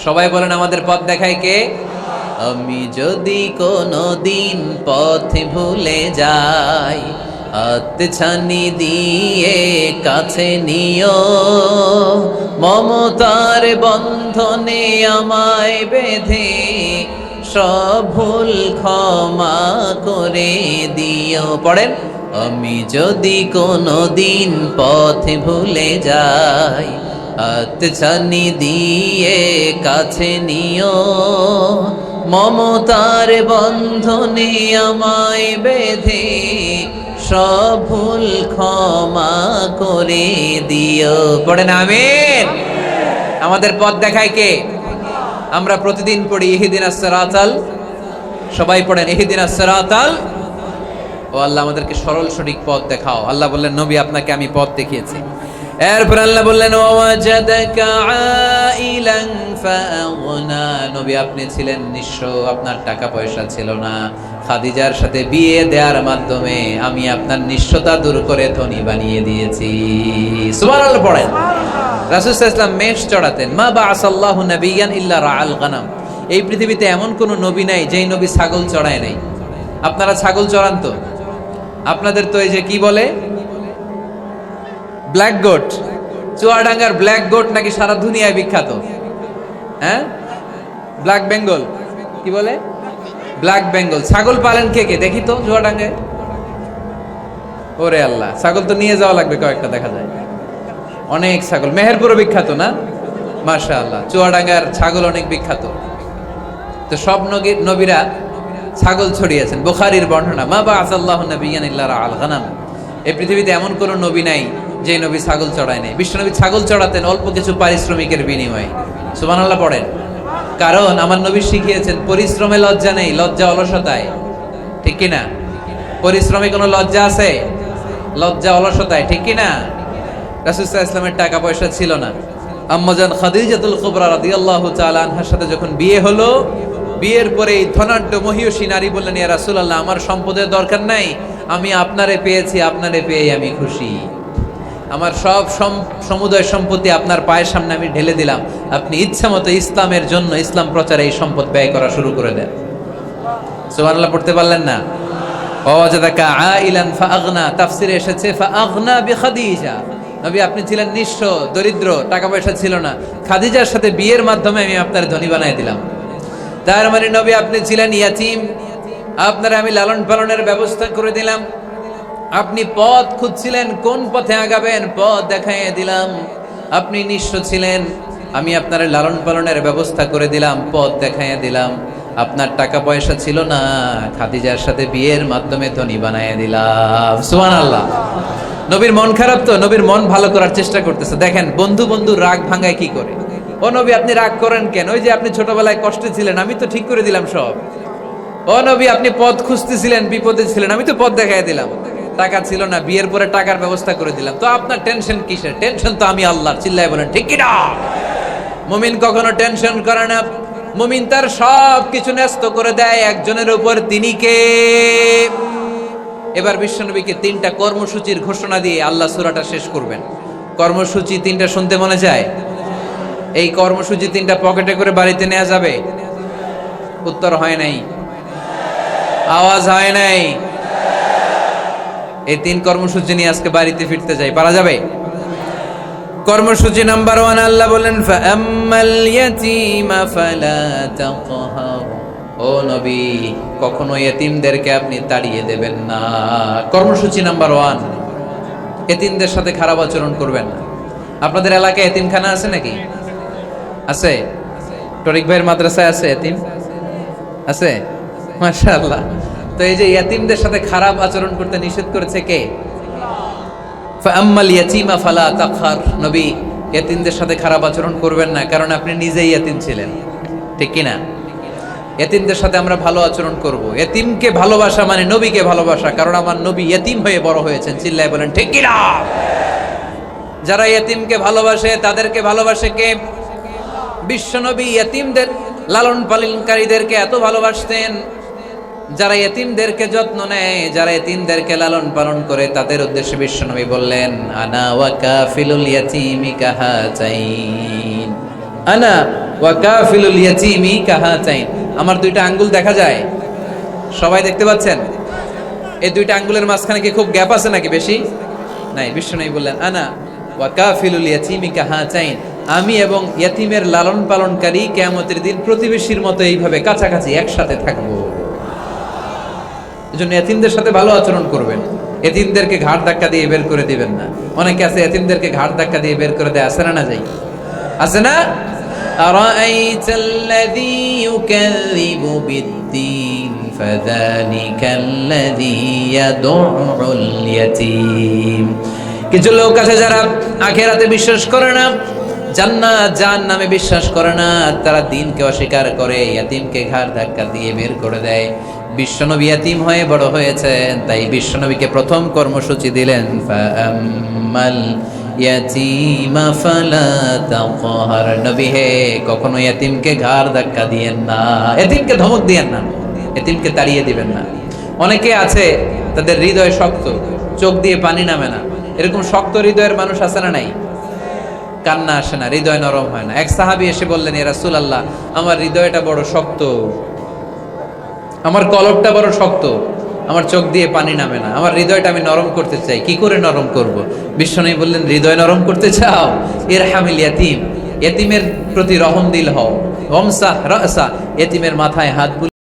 সবাই বলেন আমাদের পথ দেখায় কে? আমি যদি কোনদিন পথ ভুলে যাই, হাতছানি দিয়ে কাছে নিও, মমতার বন্ধনে আমায় বেঁধে সব ভুল ক্ষমা করে দিও। পড়েন, আমি যদি কোনদিন পথ ভুলে যাই, হাতছানি দিয়ে কাছে নিও, মমতার বন্ধনে আমায় বেঁধে সব ভুল ক্ষমা করে দিও। পড়েন আমিন। আমাদের পথ দেখায় কে? আমরা প্রতিদিন পড়ি ইহদিনাস সিরাতাল, সবাই পড়েন ইহদিনাস সিরাতাল। ও আল্লাহ আমাদেরকে সরল সঠিক পথ দেখাও। আল্লাহ বললেন নবী আপনাকে আমি পথ দেখিয়েছি। এরপর আল্লাহ বললেন ওয়াজাদাকা আইলান ফাআগনা। নবী আপনি ছিলেন নিঃস্ব, আপনার টাকা পয়সা ছিল না। খাদিজার সাথে বিয়ে দেওয়ার মাধ্যমে আমি আপনার নিঃস্বতা দূর করে ধনী বানিয়ে দিয়েছি। সুবহানাল্লাহ পড়েন। রাসূল সাল্লাল্লাহু আলাইহি ওয়াসাল্লাম মেষ চড়াতেন। মা বাআসাল্লাহু নাবিয়ান ইল্লা রাআল গানাম। এই পৃথিবীতে এমন কোন নবী নাই যেই নবী ছাগল চড়ায় নাই। আপনারা ছাগল চড়ান তো? আপনাদের তো এই যে কি বলে ব্ল্যাক গোট, চুয়াডাঙ্গার ব্ল্যাক গোট নাকি সারা দুনিয়ায় বিখ্যাত। হ্যাঁ, ব্ল্যাক বেঙ্গল, কি বলে ব্ল্যাক বেঙ্গল। ছাগল পালেন কে কে দেখি তো চুয়াডাঙ্গায়? ওরে আল্লাহ, ছাগল তো নিয়ে যাওয়া লাগবে কয়েকটা, দেখা যায় অনেক ছাগল। মেহেরপুরও বিখ্যাত না? মাশাআল্লাহ, চুয়াডাঙ্গার ছাগল অনেক বিখ্যাত। তো সব নবীরা ছাগল ছড়িয়েছেন। বুখারীর বর্ণনা, মা বাআসাল্লাহু নাবিয়ান ইল্লা রাআল গানাম। এই পৃথিবীতে এমন কোন নবী নাই যে নবী ছাগল চড়ায় নাই। বিশ্বনবী ছাগল চড়াতেন অল্প কিছু পারিশ্রমিকের বিনিময়ে। সুবহানাল্লাহ পড়েন। কারণ আমার নবী শিখিয়েছেন পরিশ্রমে লজ্জা নেই, লজ্জা অলসতায়। ঠিক কি না? পরিশ্রমে কোনো লজ্জা আছে? লজ্জা অলসতায়, ঠিক কি না? রাসূল সাল্লাল্লাহু আলাইহি ওয়াসাল্লামের টাকা পয়সা ছিল না। আম্মাজান খাদিজাতুল কুবরা রাদিয়াল্লাহু তাআলা আনহার সাথে যখন বিয়ে হলো, বিয়ের পরে এই ধনাঢ্য মহিয়সী নারী বললেন, ইয়া রাসূলুল্লাহ, আমার সম্পদের দরকার নাই, আমি আপনারে পেয়েছি, আপনারে পেয়ে আমি খুশি। আমার সব সমুদয় সম্পত্তি আপনার পায়ের সামনে আমি ঢেলে দিলাম, আপনি ইচ্ছা মতো ইসলামের জন্য, ইসলাম প্রচারে এই সম্পদ ব্যয় করা শুরু করে দেন। সুবহানাল্লাহ পড়তে পারলেন না? ওয়াজাদাকা আইলান ফাআগনা, তাফসিরে এসেছে ফাআগনা বিখাদিজা। নবী আপনি ছিলেন নিঃস্ব, দরিদ্র, টাকা পয়সা ছিল না, খাদিজার সাথে বিয়ের মাধ্যমে আমি আপনার ধনী বানাই দিলাম। তার মানে নবী আপনি ছিলেন ইয়াতীম, আপনার আমি লালন পালনের ব্যবস্থা করে দিলাম। আপনি পথ খুঁজছিলেন, কোন পথে আগাবেন, পথ দেখাইয়ে দিলাম। আপনি নিঃস্ব ছিলেন, আমি আপনার লালন পালনের ব্যবস্থা করে দিলাম, পথ দেখাইয়ে দিলাম। আপনার টাকা পয়সা ছিল না, খাদিজার সাথে বিয়ের মাধ্যমে ধনী বানাইয়ে দিলাম। সুবহানাল্লাহ। নবীর মন খারাপ তো, নবীর মন ভালো করার চেষ্টা করতেছে। দেখেন বন্ধু বন্ধু রাগ ভাঙায় কি করে। ও নবী আপনি রাগ করেন কেন? ওই যে আপনি ছোটবেলায় কষ্টে ছিলেন, আমি তো ঠিক করে দিলাম সব। ও নবী আপনি পথ খুঁজতেছিলেন, বিপদে ছিলেন, আমি তো পথ দেখাই দিলাম। টাকা ছিল না, বিয়ের পরে টাকার ব্যবস্থা করে দিলাম, তো আপনার টেনশন কিসের? টেনশন তো আমি আল্লাহর। চিল্লায় বলেন ঠিক কি না? মুমিন কখনো টেনশন করে না। মুমিন তার সব কিছু ন্যস্ত করে দেয় একজনের উপর, তিনি কে? এবার বিশ্বনবীকে 3টা কর্মসূচির ঘোষণা দিয়ে আল্লাহ সূরাটা শেষ করবেন। কর্মসূচি 3টা শুনতে মনে যায়? এই কর্মসূচি 3টা পকেটে করে বাড়িতে নেওয়া যাবে? উত্তর হয় নাই, আওয়াজ হয় নাই। এই 3 কর্মসূচি নিয়ে আজকে বাড়িতে ফিরতে যাই, পারা যাবে? কর্মসূচি নাম্বার 1, আল্লাহ বলেন ফাআম্মাল ইয়াতীমা ফালা তাকহার। ও নবী, কখনো এতিমদেরকে আপনি তাড়িয়ে দেবেন না। কর্মসূচি নাম্বার 1, এতিমদের সাথে খারাপ আচরণ করবেন না। আপনাদের এলাকায় এতিমখানা আছে নাকি? আছে? টরিক ভাইয়ের মাদ্রাসায় আছে এতিম? আছে? মাশাআল্লাহ। তো এই যে এতিমদের সাথে খারাপ আচরণ করতে নিষেধ করেছে কে? ফাআম্মাল ইয়াতীমা ফালা তাকহার। নবী, এতিমদের সাথে খারাপ আচরণ করবেন না, কারণ আপনি নিজেই এতিম ছিলেন, ঠিক কি না? এতিমদের সাথে আমরা ভালো আচরণ করব। এতিমকে ভালোবাসা মানে নবীকে ভালোবাসা, কারণ আমার নবী এতিম হয়ে বড় হয়েছেন। চিল্লায় বলেন ঠিক কি না? যারা এতিমকে ভালোবাসে তাদেরকে ভালোবাসে কে? বিশ্বনবী এতিমদের লালন পালনকারীদেরকে এত ভালোবাসতেন, যারা এতিমদেরকে যত্ন নেয়, যারা এতিমদেরকে লালন পালন করে, তাদের উদ্দেশ্যে বিশ্বনবী বললেন আনা ওয়া কাফিলুল ইয়াতীমি কাহাতাইন। আনা ওয়া কাফিলুল ইয়াতীমি কাহাতাইন। আমার 2টা আঙ্গুল দেখা যায়? সবাই দেখতে পাচ্ছেন? এই 2টা আঙ্গুলের মাঝখানে কি খুব গ্যাপ আছে নাকি? বেশি নাই। বিশ্বনবী বললেন আনা ওয়া কাফিলুল ইয়াতীমি কাহাতাইন। আমি এবং ইয়াতীমের লালন পালনকারী কিয়ামতের দিন প্রতিবেশীর মতো এইভাবে কাছাকাছি একসাথে থাকবো। এজন্য এতিমদের সাথে ভালো আচরণ করবেন। এতিমদেরকে ঘাড় ধাক্কা দিয়ে বের করে দিবেন না। অনেকে আছে এতিমদেরকে ঘাড় ধাক্কা দিয়ে বের করে দেয়, আছে না? না যাই আছে না? আরাআইতাল্লাযী ইউকাযযিবু বিদ্দীন ফাযালিকাল্লাযী ইয়াদউল ইয়াতীম। কিছু লোক আছে যারা আখিরাতে বিশ্বাস করে না, জান্নাত জাহান্নামে বিশ্বাস করে না, তারা দ্বীনকে অস্বীকার করে, ইয়াতীমকে ঘাড় ধাক্কা দিয়ে বের করে দেয়। বিশ্বনবী ইয়াতীম হয়ে বড় হয়েছেন, তাই বিশ্বনবীকে প্রথম কর্মসূচি দিলেন ফাআম্মাল ইয়াতীমা ফালা তাকহার। নবী হে, কখনো ইয়াতীমকে ঘাড় ধাক্কা দিয়েন না, ইয়াতীমকে ধমক দিয়েন না, ইয়াতীমকে তাড়িয়ে দিবেন না। অনেকে আছে তাদের হৃদয় শক্ত, চোখ দিয়ে পানি নামে না। এরকম শক্ত হৃদয়ের মানুষ আছে না নাই? কান্না আসে না, হৃদয় নরম হয় না। এক সাহাবী এসে বললেন ইয়া রাসূলুল্লাহ, আমার হৃদয়টা বড় শক্ত, আমার কলবটা বড় শক্ত, আমার চোখ দিয়ে পানি নামে না, আমার হৃদয়টা আমি নরম করতে চাই, কি করে নরম করব? বিশ্বনবী বললেন হৃদয় নরম করতে চাও? ইরহামিল ইয়াতীম, এতিমের প্রতি রহমদিল হও। ওমসাহ রাসা, এতিমের মাথায় হাত